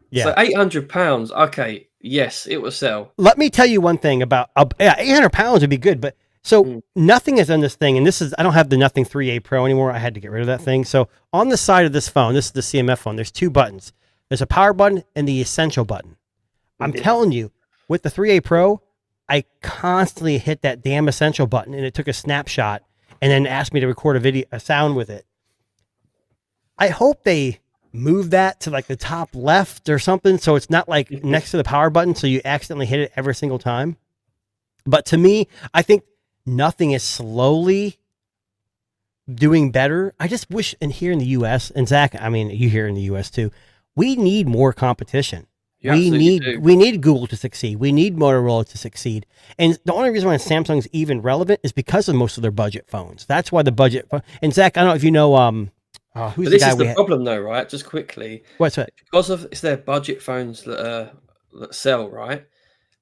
Yeah. So £800. Okay, yes, it will sell. Let me tell you one thing about £800 would be good, but so Nothing has done this thing, and I don't have the Nothing 3A Pro anymore. I had to get rid of that thing. So on the side of this phone, this is the CMF phone. There's two buttons. There's a power button and the essential button. I'm telling you, with the 3A Pro, I constantly hit that damn essential button, and it took a snapshot, and then asked me to record a sound with it. I hope they move that to like the top left or something, so it's not like next to the power button, so you accidentally hit it every single time. But to me, I think Nothing is slowly doing better. I just wish, and here in the U.S., and Zach, I mean, you here in the U.S. too, we need more competition. We need Google to succeed. We need Motorola to succeed. And the only reason why Samsung's even relevant is because of most of their budget phones. That's why the budget. And Zach, I don't know if you know who's But the this guy is the problem, though, right? Just quickly, What's that? because it's their budget phones that sell, right?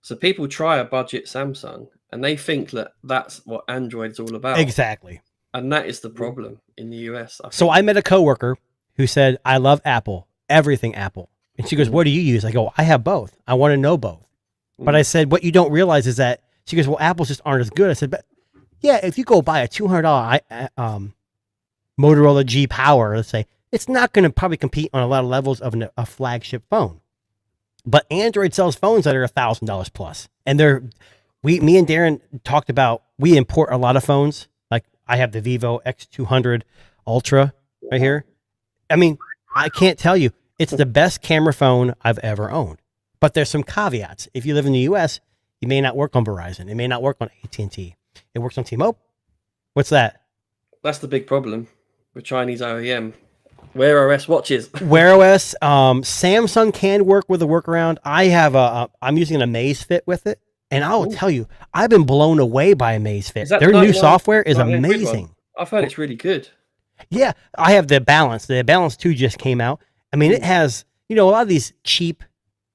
So people try a budget Samsung, and they think that that's what Android's all about. Exactly. And that is the problem in the US. So I met a coworker who said, "I love Apple, everything Apple." And she goes, "What do you use?" I go, "I have both. I want to know both." But I said, "What you don't realize is that," she goes, "Well, Apples just aren't as good." I said, "But yeah, if you go buy a $200 Motorola G Power, let's say, it's not going to probably compete on a lot of levels of a flagship phone. But Android sells phones that are $1,000 plus, and me and Darren talked about, we import a lot of phones. Like I have the Vivo X200 Ultra right here. I mean, I can't tell you, it's the best camera phone I've ever owned. But there's some caveats. If you live in the U.S., it may not work on Verizon. It may not work on AT&T. It works on T-Mobile. What's that? That's the big problem with Chinese OEM. Wear OS watches. Wear OS. Samsung can work with a workaround. I'm using an Amazfit with it. And I will tell you, I've been blown away by Amazfit. Their new software is amazing. I've heard it's really good. Yeah, I have the Balance. The Balance 2 just came out. I mean, it has, a lot of these cheap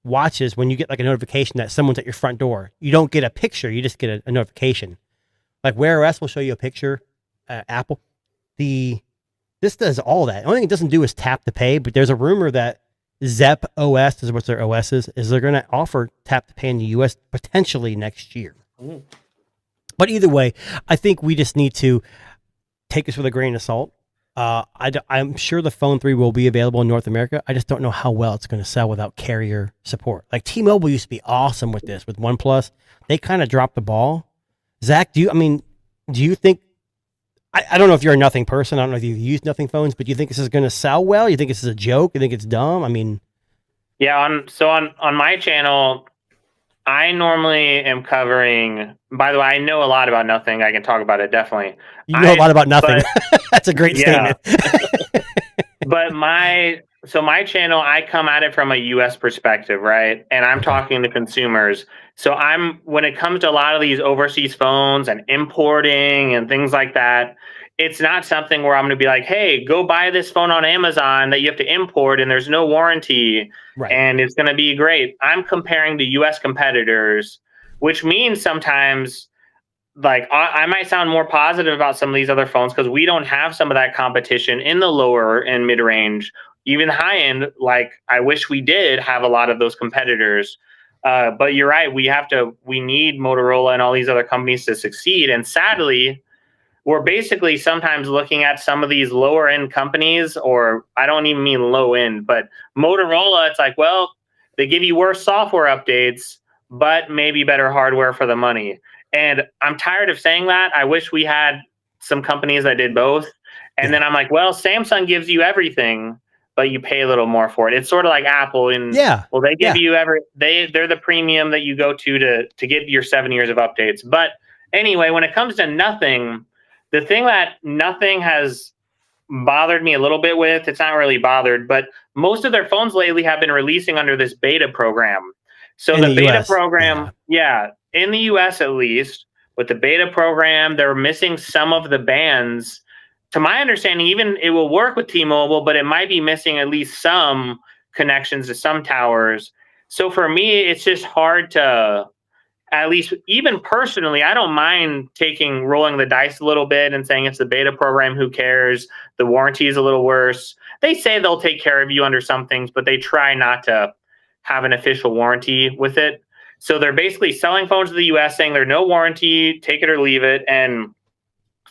watches, when you get like a notification that someone's at your front door, you don't get a picture, you just get a notification. Like Wear OS will show you a picture, Apple. This does all that. The only thing it doesn't do is tap to pay, but there's a rumor that Zep OS is what their OS is they're going to offer tap to pay in the US potentially next year. But either way, I think we just need to take this with a grain of salt. I'm sure the Phone 3 will be available in North America. I just don't know how well it's going to sell without carrier support. Like T-Mobile used to be awesome with this. With OnePlus, they kind of dropped the ball. Zach, do you think, I don't know if you're a Nothing person. I don't know if you've used Nothing phones, but do you think this is going to sell well? You think this is a joke? You think it's dumb? I mean, yeah. On my channel, I normally am covering. By the way, I know a lot about Nothing. I can talk about it definitely. You know a lot about Nothing. That's a great statement. But my channel, I come at it from a U.S. perspective, right? And I'm talking to consumers. So when it comes to a lot of these overseas phones and importing and things like that, it's not something where I'm going to be like, hey, go buy this phone on Amazon that you have to import and there's no warranty and it's going to be great. I'm comparing to U.S. competitors, which means sometimes like I might sound more positive about some of these other phones because we don't have some of that competition in the lower and mid range, even the high end. Like I wish we did have a lot of those competitors. But you're right. We need Motorola and all these other companies to succeed. And sadly, we're basically sometimes looking at some of these lower end companies, or I don't even mean low end, but Motorola, it's like, well, they give you worse software updates, but maybe better hardware for the money. And I'm tired of saying that. I wish we had some companies that did both. And then I'm like, well, Samsung gives you everything, but you pay a little more for it. It's sort of like Apple. Well, they give you they're the premium that you go to get your 7 years of updates. But anyway, when it comes to Nothing, the thing that Nothing has bothered me a little bit with, it's not really bothered, but most of their phones lately have been releasing under this beta program. So the beta program, in the US at least, with the beta program, they're missing some of the bands. To my understanding, even it will work with T-Mobile, but it might be missing at least some connections to some towers. So for me, it's just hard to, at least even personally, I don't mind rolling the dice a little bit and saying it's the beta program, who cares? The warranty is a little worse. They say they'll take care of you under some things, but they try not to have an official warranty with it. So they're basically selling phones to the US saying there's no warranty, take it or leave it. And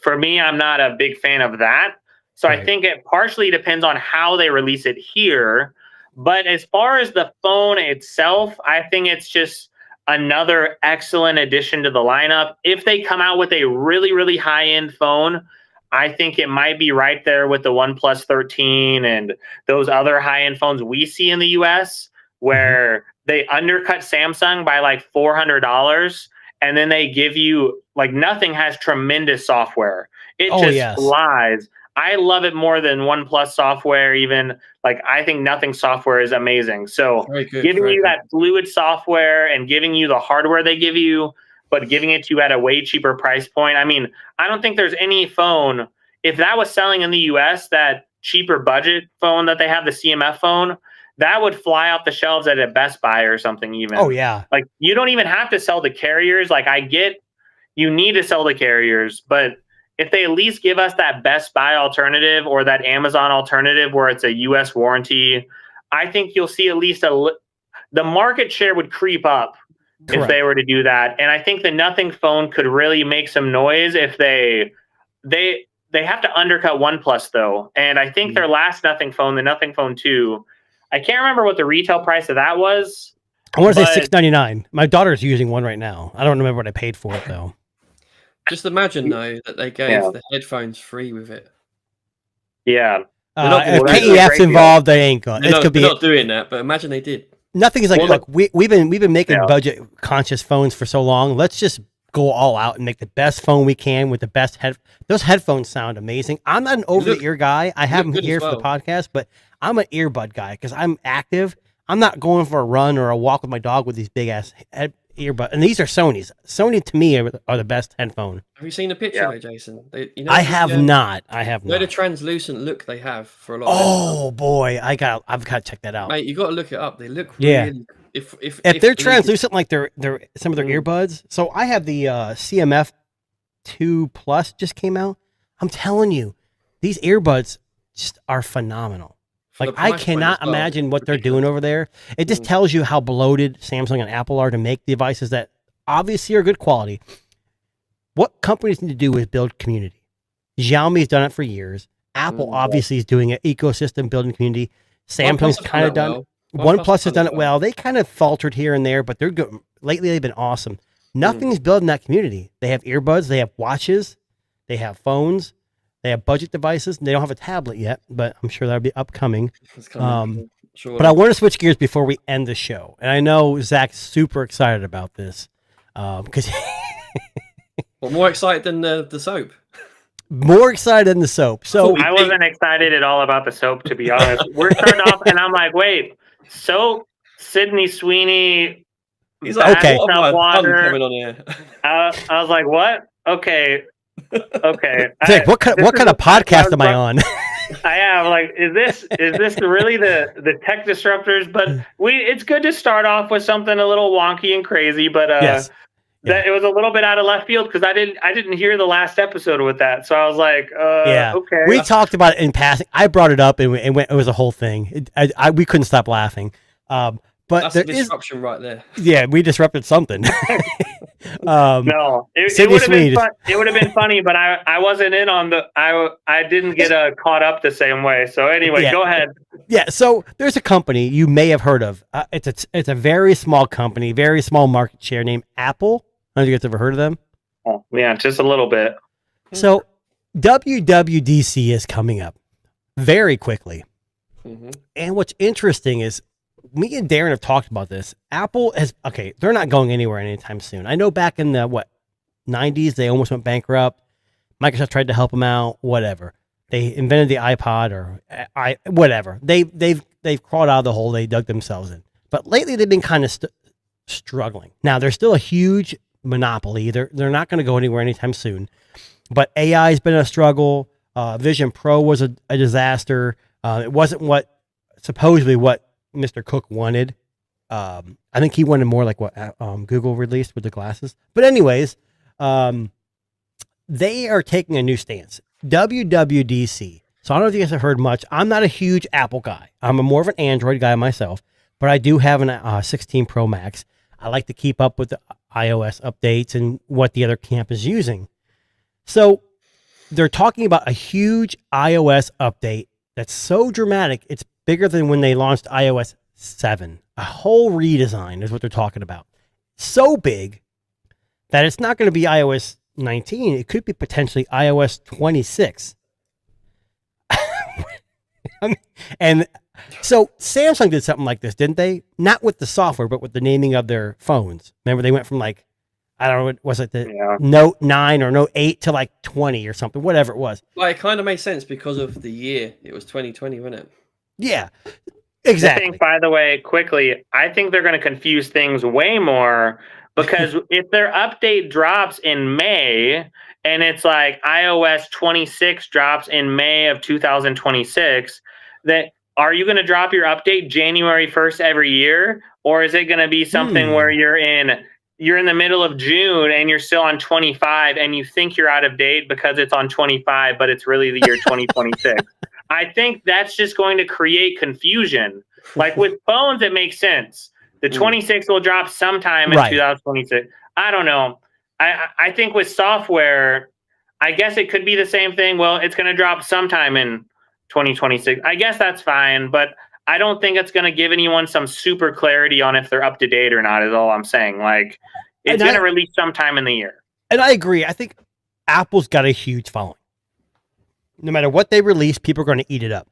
for me, I'm not a big fan of that. So right. I think it partially depends on how they release it here. But as far as the phone itself, I think it's just another excellent addition to the lineup. If they come out with a really, really high-end phone, I think it might be right there with the OnePlus 13 and those other high-end phones we see in the US, where they undercut Samsung by like $400, and then they give you, like, nothing has tremendous software. It just flies. I love it more than OnePlus software even. Like, I think nothing software is amazing. So giving you that fluid software and giving you the hardware they give you, but giving it to you at a way cheaper price point. I mean, I don't think there's any phone, if that was selling in the US, that cheaper budget phone that they have, the CMF phone, that would fly off the shelves at a Best Buy or something even. Oh, yeah. Like, you don't even have to sell the carriers. Like, I get you need to sell the carriers, but if they at least give us that Best Buy alternative or that Amazon alternative where it's a US warranty, I think you'll see at least the market share would creep up. Correct. If they were to do that. And I think the Nothing phone could really make some noise if they have to undercut OnePlus though. And I think their last Nothing phone, the Nothing Phone 2, I can't remember what the retail price of that was. I want to say $699. My daughter's using one right now. I don't remember what I paid for it though. Just imagine though that they gave the headphones free with it. Yeah. If KEF's involved, they ain't going. They're not doing that, but imagine they did. Nothing is like, look, we've been making budget conscious phones for so long. Let's just go all out and make the best phone we can with the best those headphones sound amazing. I'm not an over the ear guy. I have them here for the podcast, but I'm an earbud guy because I'm active. I'm not going for a run or a walk with my dog with these big ass earbud. And these are Sony's. Sony to me are the best headphone. Have you seen the picture though, Jason? I have not. I have not. The translucent look they have for a lot. Oh boy, I've got to check that out. Mate, you got to look it up. They look really. If they're translucent like they're some of their earbuds. So I have the CMF 2 Plus just came out. I'm telling you, these earbuds just are phenomenal. Like, I cannot imagine what they're doing over there. It just tells you how bloated Samsung and Apple are to make devices that obviously are good quality. What companies need to do is build community. Xiaomi's done it for years. Apple obviously is doing it. Ecosystem building community. Samsung's kind of done it. OnePlus has done it well. They kind of faltered here and there, but they're good. Lately, they've been awesome. Nothing's building that community. They have earbuds. They have watches. They have phones. They have budget devices. They don't have a tablet yet, but I'm sure that'll be upcoming. But I want to switch gears before we end the show. And I know Zach's super excited about this because well, more excited than the soap. More excited than the soap. So I wasn't excited at all about the soap, to be honest. We're starting off, and I'm like, wait, soap, Sydney Sweeney. He's like, okay. Water. Coming on here. I was like, what? Okay. Zach, what kind of podcast am I on? I am like, is this really the tech disruptors? But it's good to start off with something a little wonky and crazy, but that it was a little bit out of left field because I didn't hear the last episode with that, so I was like, okay. We talked about it in passing. I brought it up and it was a whole thing. We couldn't stop laughing. But that's a disruption right there. Yeah, we disrupted something. No, it would have been funny, but I wasn't in on I didn't get caught up the same way. So anyway, go ahead. Yeah, so there's a company you may have heard of. It's a very small company, very small market share named Apple. I don't know if you guys ever heard of them. Oh, yeah, just a little bit. So WWDC is coming up very quickly. And what's interesting is me and Darren have talked about this. Apple they're not going anywhere anytime soon. I know back in the 90s, they almost went bankrupt. Microsoft tried to help them out, whatever. They invented the iPod or whatever. They've crawled out of the hole they dug themselves in. But lately they've been kind of struggling. Now, they're still a huge monopoly. They're not going to go anywhere anytime soon. But AI has been a struggle. Vision Pro was a disaster. It wasn't supposedly what Mr. Cook wanted. I think he wanted more like what Google released with the glasses. But anyways, they are taking a new stance. WWDC. So I don't know if you guys have heard much. I'm not a huge Apple guy. I'm more of an Android guy myself, but I do have an 16 Pro Max. I like to keep up with the iOS updates and what the other camp is using. So they're talking about a huge iOS update that's so dramatic, it's bigger than when they launched iOS 7. A whole redesign is what they're talking about. So big that it's not going to be iOS 19. It could be potentially iOS 26. And so Samsung did something like this, didn't they? Not with the software, but with the naming of their phones. Remember, they went from like, I don't know, was it the Note 9 or Note 8 to like 20 or something, whatever it was. Well, it kind of made sense because of the year. It was 2020, wasn't it? Yeah, exactly. I think, by the way, quickly, I think they're going to confuse things way more because if their update drops in May and it's like iOS 26 drops in May of 2026, that are you going to drop your update January 1st every year? Or is it going to be something where you're in the middle of June and you're still on 25 and you think you're out of date because it's on 25, but it's really the year 2026. I think that's just going to create confusion. Like with phones, it makes sense. The 26 will drop sometime in 2026. I don't know. I think with software, I guess it could be the same thing. Well, it's going to drop sometime in 2026. I guess that's fine, but I don't think it's going to give anyone some super clarity on if they're up to date or not, is all I'm saying. Like, it's going to release sometime in the year. And I agree. I think Apple's got a huge following. No matter what they release, people are going to eat it up.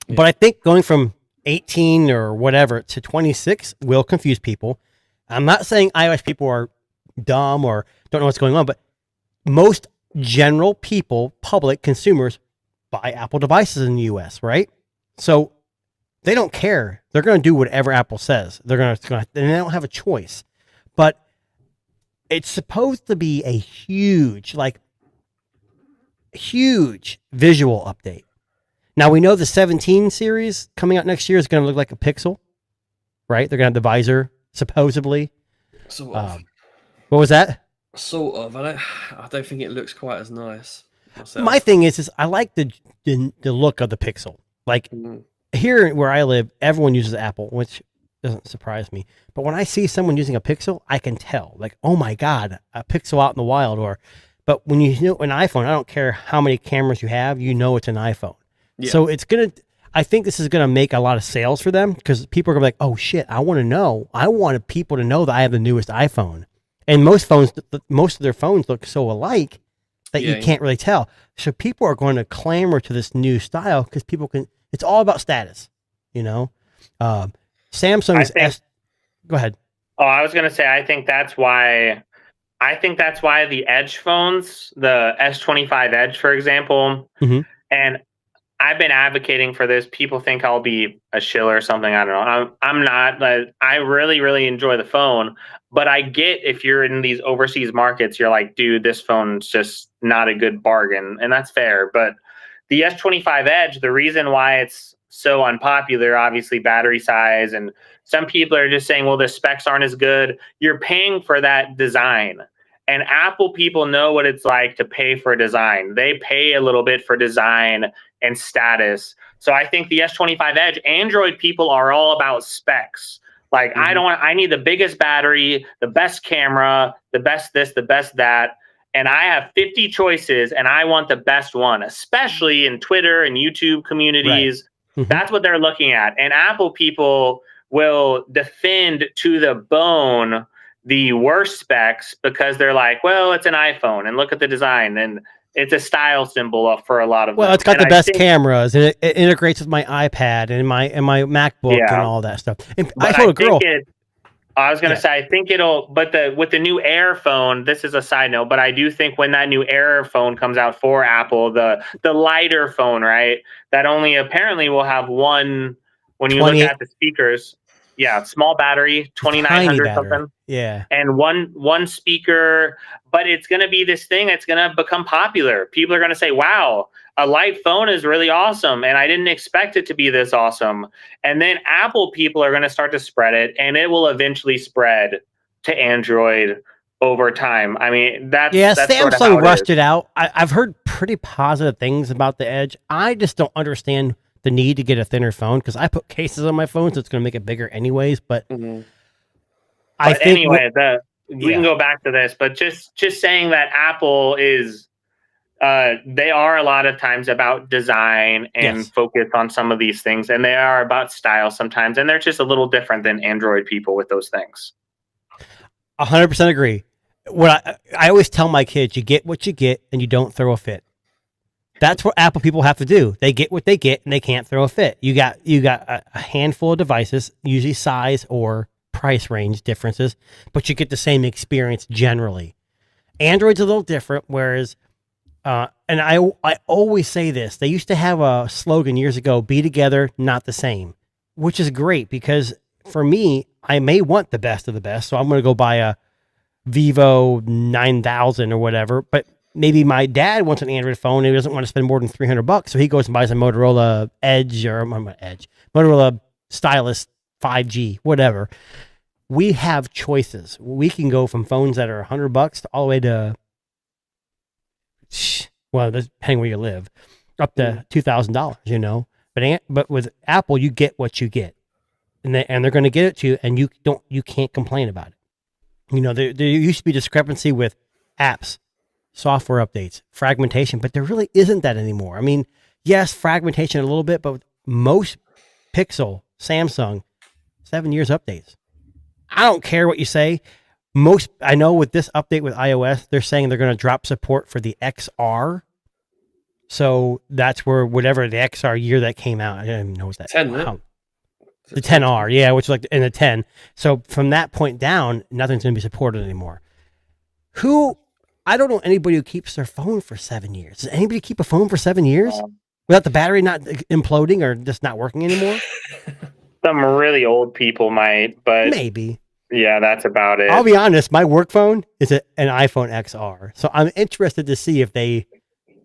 Yeah. But I think going from 18 or whatever to 26 will confuse people. I'm not saying iOS people are dumb or don't know what's going on, but most general people, public consumers, buy Apple devices in the US, right? So they don't care. They're going to do whatever Apple says. They're going to, and they don't have a choice. But it's supposed to be a huge visual update. Now we know the 17 series coming out next year is going to look like a Pixel, right? They're going to have the visor, supposedly. Sort of. What was that? Sort of. I don't think it looks quite as nice myself. My thing is I like the look of the Pixel. Like here where I live, everyone uses Apple, which doesn't surprise me. But when I see someone using a Pixel, I can tell. Like, oh my God, a Pixel out in the wild. But when you know an iPhone, I don't care how many cameras you have, you know it's an iPhone. Yeah. So I think this is gonna make a lot of sales for them because people are gonna be like, oh shit, I want to know. I wanted people to know that I have the newest iPhone. And most of their phones look so alike that you can't really tell. So people are going to clamor to this new style because it's all about status, you know? Samsung's go ahead. Oh, I was going to say, I think that's why the Edge phones, the S25 Edge, for example, and I've been advocating for this. People think I'll be a shill or something. I don't know. I'm not. I really, really enjoy the phone. But I get if you're in these overseas markets, you're like, dude, this phone's just not a good bargain. And that's fair. But the S25 Edge, the reason why it's so unpopular, obviously battery size. And some people are just saying, well, the specs aren't as good. You're paying for that design. And Apple people know what it's like to pay for design. They pay a little bit for design and status. So I think the S25 Edge, Android people are all about specs. Like, I need the biggest battery, the best camera, the best this, the best that. And I have 50 choices and I want the best one, especially in Twitter and YouTube communities. Right. That's what they're looking at. And Apple people will defend to the bone the worst specs because they're like, well, it's an iPhone and look at the design. And it's a style symbol for a lot of them. It's got the best cameras and it integrates with my iPad and my MacBook and all that stuff. And I told a girl. I was going to say, I think with the new Air phone, this is a side note, but I do think when that new Air phone comes out for Apple, the lighter phone, right, that only apparently will have one, when you look at the speakers. small battery, 2900 something. Yeah. And one speaker, but it's going to be this thing that's going to become popular. People are going to say, wow, a light phone is really awesome. And I didn't expect it to be this awesome. And then Apple people are going to start to spread it, and it will eventually spread to Android over time. I mean, that's Samsung sort of how rushed it out. I've heard pretty positive things about the Edge. I just don't understand the need to get a thinner phone because I put cases on my phone, so it's going to make it bigger anyways. But I think anyway, we can go back to this, but just saying that Apple is, they are a lot of times about design and focus on some of these things, and they are about style sometimes, and they're just a little different than Android people with those things. 100% agree. What I always tell my kids, you get what you get, and you don't throw a fit. That's what Apple people have to do. They get what they get, and they can't throw a fit. You got a handful of devices, usually size or price range differences, but you get the same experience generally. Android's a little different, whereas, and I always say this, they used to have a slogan years ago, be together, not the same, which is great because for me, I may want the best of the best, so I'm going to go buy a Vivo 9000 or whatever, but maybe my dad wants an Android phone and he doesn't want to spend more than $300, so he goes and buys a Motorola Edge or Motorola Stylus 5G, whatever. We have choices. We can go from phones that are $100 to all the way to, well, depending where you live, up to $2,000. You know, but with Apple, you get what you get, and they're going to get it to you, and you can't complain about it. You know, there used to be discrepancy with apps, software updates, fragmentation, but there really isn't that anymore. I mean, yes, fragmentation a little bit, but with most Pixel, Samsung, 7 years updates. I don't care what you say. I know with this update with iOS, they're saying they're going to drop support for the XR. So that's where whatever the XR year that came out, I don't even know what that 10, wow. The 10R, yeah, which is like in the 10. So from that point down, nothing's going to be supported anymore. I don't know anybody who keeps their phone for 7 years. Does anybody keep a phone for 7 years without the battery not imploding or just not working anymore? Some really old people might, but maybe. Yeah, that's about it. I'll be honest. My work phone is an iPhone XR, so I'm interested to see if they.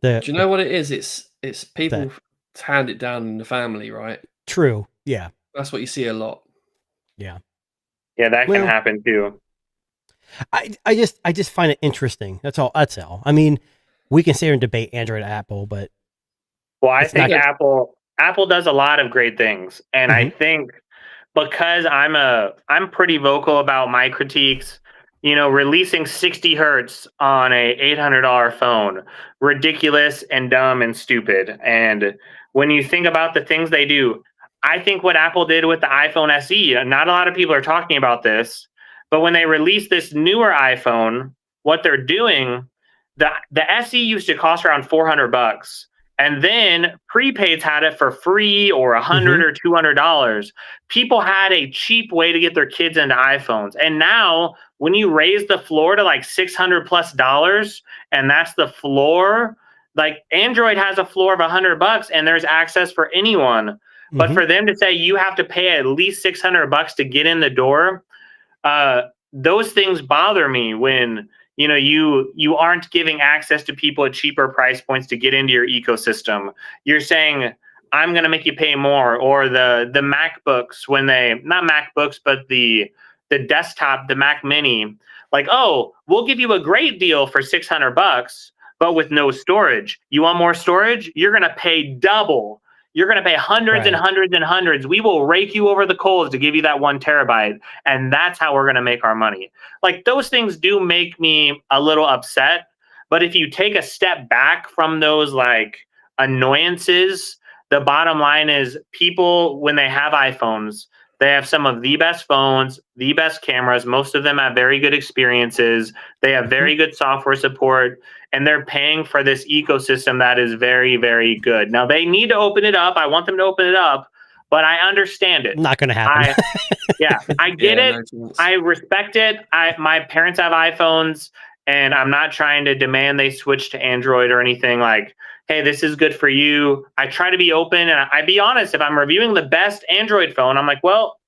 Do you know what it is? It's people hand it down in the family, right? True. Yeah. That's what you see a lot. Yeah. Yeah, that can happen too. I just find it interesting. That's all. I mean, we can sit here and debate Android and Apple, but I think Apple does a lot of great things, and I think because I'm pretty vocal about my critiques. You know, releasing 60 hertz on a $800 phone, ridiculous and dumb and stupid. And when you think about the things they do, I think what Apple did with the iPhone SE, not a lot of people are talking about this, but when they released this newer iPhone, what they're doing, the SE used to cost around $400. And then prepaids had it for free or $100 or $200. People had a cheap way to get their kids into iPhones. And now when you raise the floor to like $600+, and that's the floor, like Android has a floor of $100 and there's access for anyone. But for them to say you have to pay at least $600 to get in the door, those things bother me when you know, you aren't giving access to people at cheaper price points to get into your ecosystem. You're saying, I'm going to make you pay more. Or the MacBooks, when not MacBooks, but the desktop, the Mac Mini, like, oh, we'll give you a great deal for $600, but with no storage. You want more storage? You're going to pay double. You're going to pay hundreds and hundreds and hundreds. We will rake you over the coals to give you that 1 terabyte. And that's how we're going to make our money. Like, those things do make me a little upset. But if you take a step back from those like annoyances, the bottom line is people, when they have iPhones, they have some of the best phones, the best cameras. Most of them have very good experiences. They have very good software support, and they're paying for this ecosystem that is very, very good. Now, they need to open it up. I want them to open it up, but I understand it. Not going to happen. I get it. No, I respect it. My parents have iPhones, and I'm not trying to demand they switch to Android or anything like, hey, this is good for you. I try to be open, and I be honest. If I'm reviewing the best Android phone, I'm like, well,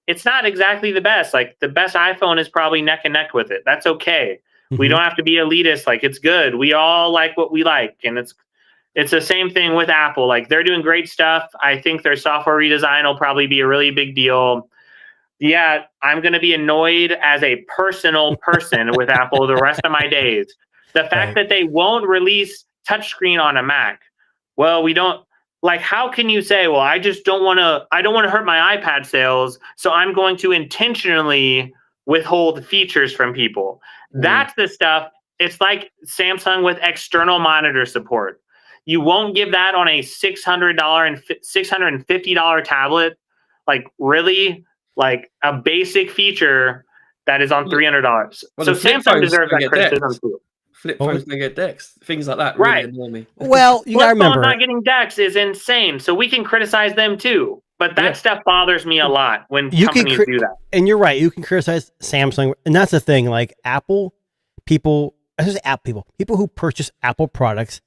it's not exactly the best. Like the best iPhone is probably neck and neck with it. That's okay. We don't have to be elitist. Like it's good. We all like what we like. And it's the same thing with Apple. Like they're doing great stuff. I think their software redesign will probably be a really big deal. Yeah, I'm going to be annoyed as a personal person with Apple the rest of my days. The fact that they won't release touchscreen on a Mac. Well, we don't like, how can you say, well, I don't want to hurt my iPad sales, so I'm going to intentionally withhold features from people. That's the stuff. It's like Samsung with external monitor support. You won't give that on a $600 and $650 tablet. Like really, like a basic feature that is on $300. Well, so Samsung deserves that criticism too. Flip phones don't get DeX. Things like that Right. really annoy me. Well, you gotta remember, not getting DeX is insane. So we can criticize them too. But that stuff bothers me a lot when companies do that. And you're right. You can criticize Samsung, and that's the thing. Like Apple people, especially Apple people who purchase Apple products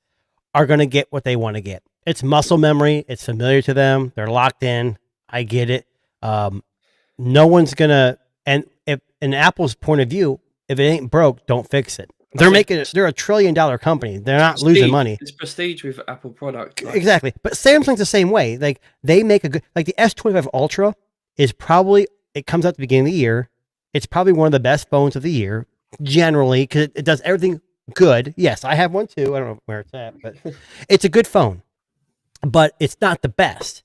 are going to get what they want to get. It's muscle memory. It's familiar to them. They're locked in. I get it. No one's gonna. And if in Apple's point of view, if it ain't broke, don't fix it. They're a $1 trillion company. They're not losing money. It's prestige with Apple product. Like. Exactly. But Samsung's the same way. Like they make a good, like the S25 Ultra is probably, it comes out at the beginning of the year. It's probably one of the best phones of the year generally because it does everything good. Yes, I have one too. I don't know where it's at, but it's a good phone. But it's not the best.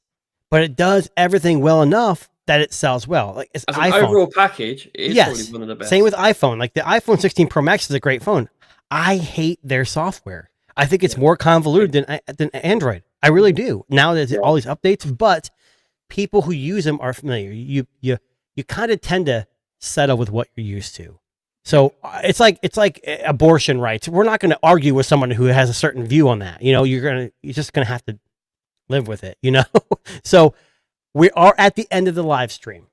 But it does everything well enough that it sells well. Like it's as an an overall package, it is probably one of the best. Same with iPhone. Like the iPhone 16 Pro Max is a great phone. I hate their software. I think it's more convoluted than Android. I really do. Now there's all these updates, but people who use them are familiar. You kind of tend to settle with what you're used to. So it's like abortion rights. We're not going to argue with someone who has a certain view on that. You know, you're just going to have to live with it, you know? So we are at the end of the live stream.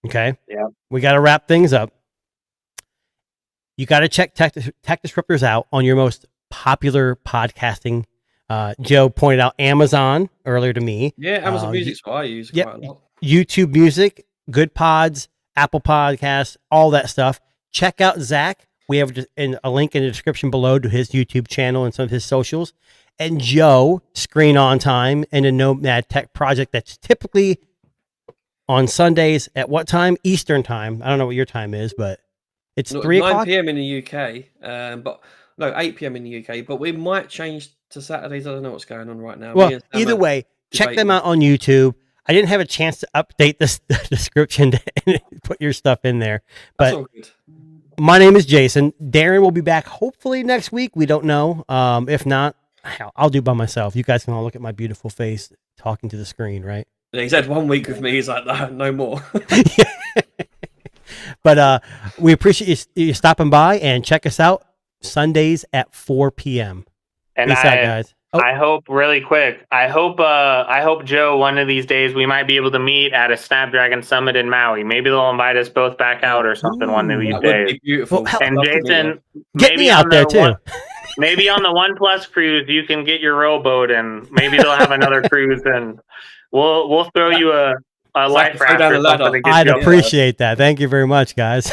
Okay. Yeah. We got to wrap things up. You got to check Tech Disruptors out on your most popular podcasting. Joe pointed out Amazon earlier to me. Yeah, Amazon Music's what I use quite a lot. YouTube Music, Good Pods, Apple Podcasts, all that stuff. Check out Zach. We have a link in the description below to his YouTube channel and some of his socials. And Joe, Screen on Time, and a Nomad Tech project that's typically on Sundays at what time? Eastern time. I don't know what your time is, but it's 3 o'clock. 9 p.m. in the UK, but no, 8 p.m. in the UK. But we might change to Saturdays. I don't know what's going on right now. Well, either way, check them out on YouTube. I didn't have a chance to update the description and put your stuff in there, but that's all good. My name is Jason. Darren will be back hopefully next week. We don't know. If not, I'll do by myself. You guys can all look at my beautiful face talking to the screen, right? Yeah, he's had 1 week with me. He's like, no more. But we appreciate you stopping by and check us out Sundays at 4 p.m. And Peace out, guys. I hope really quick. I hope Joe, one of these days we might be able to meet at a Snapdragon Summit in Maui. Maybe they'll invite us both back out or something one of these That days. would be beautiful. Well, And Jason, get me out there too. Maybe on the OnePlus cruise you can get your rowboat, and maybe they'll have another cruise, and we'll throw you a life raft or something. I'd appreciate that. Thank you very much, guys.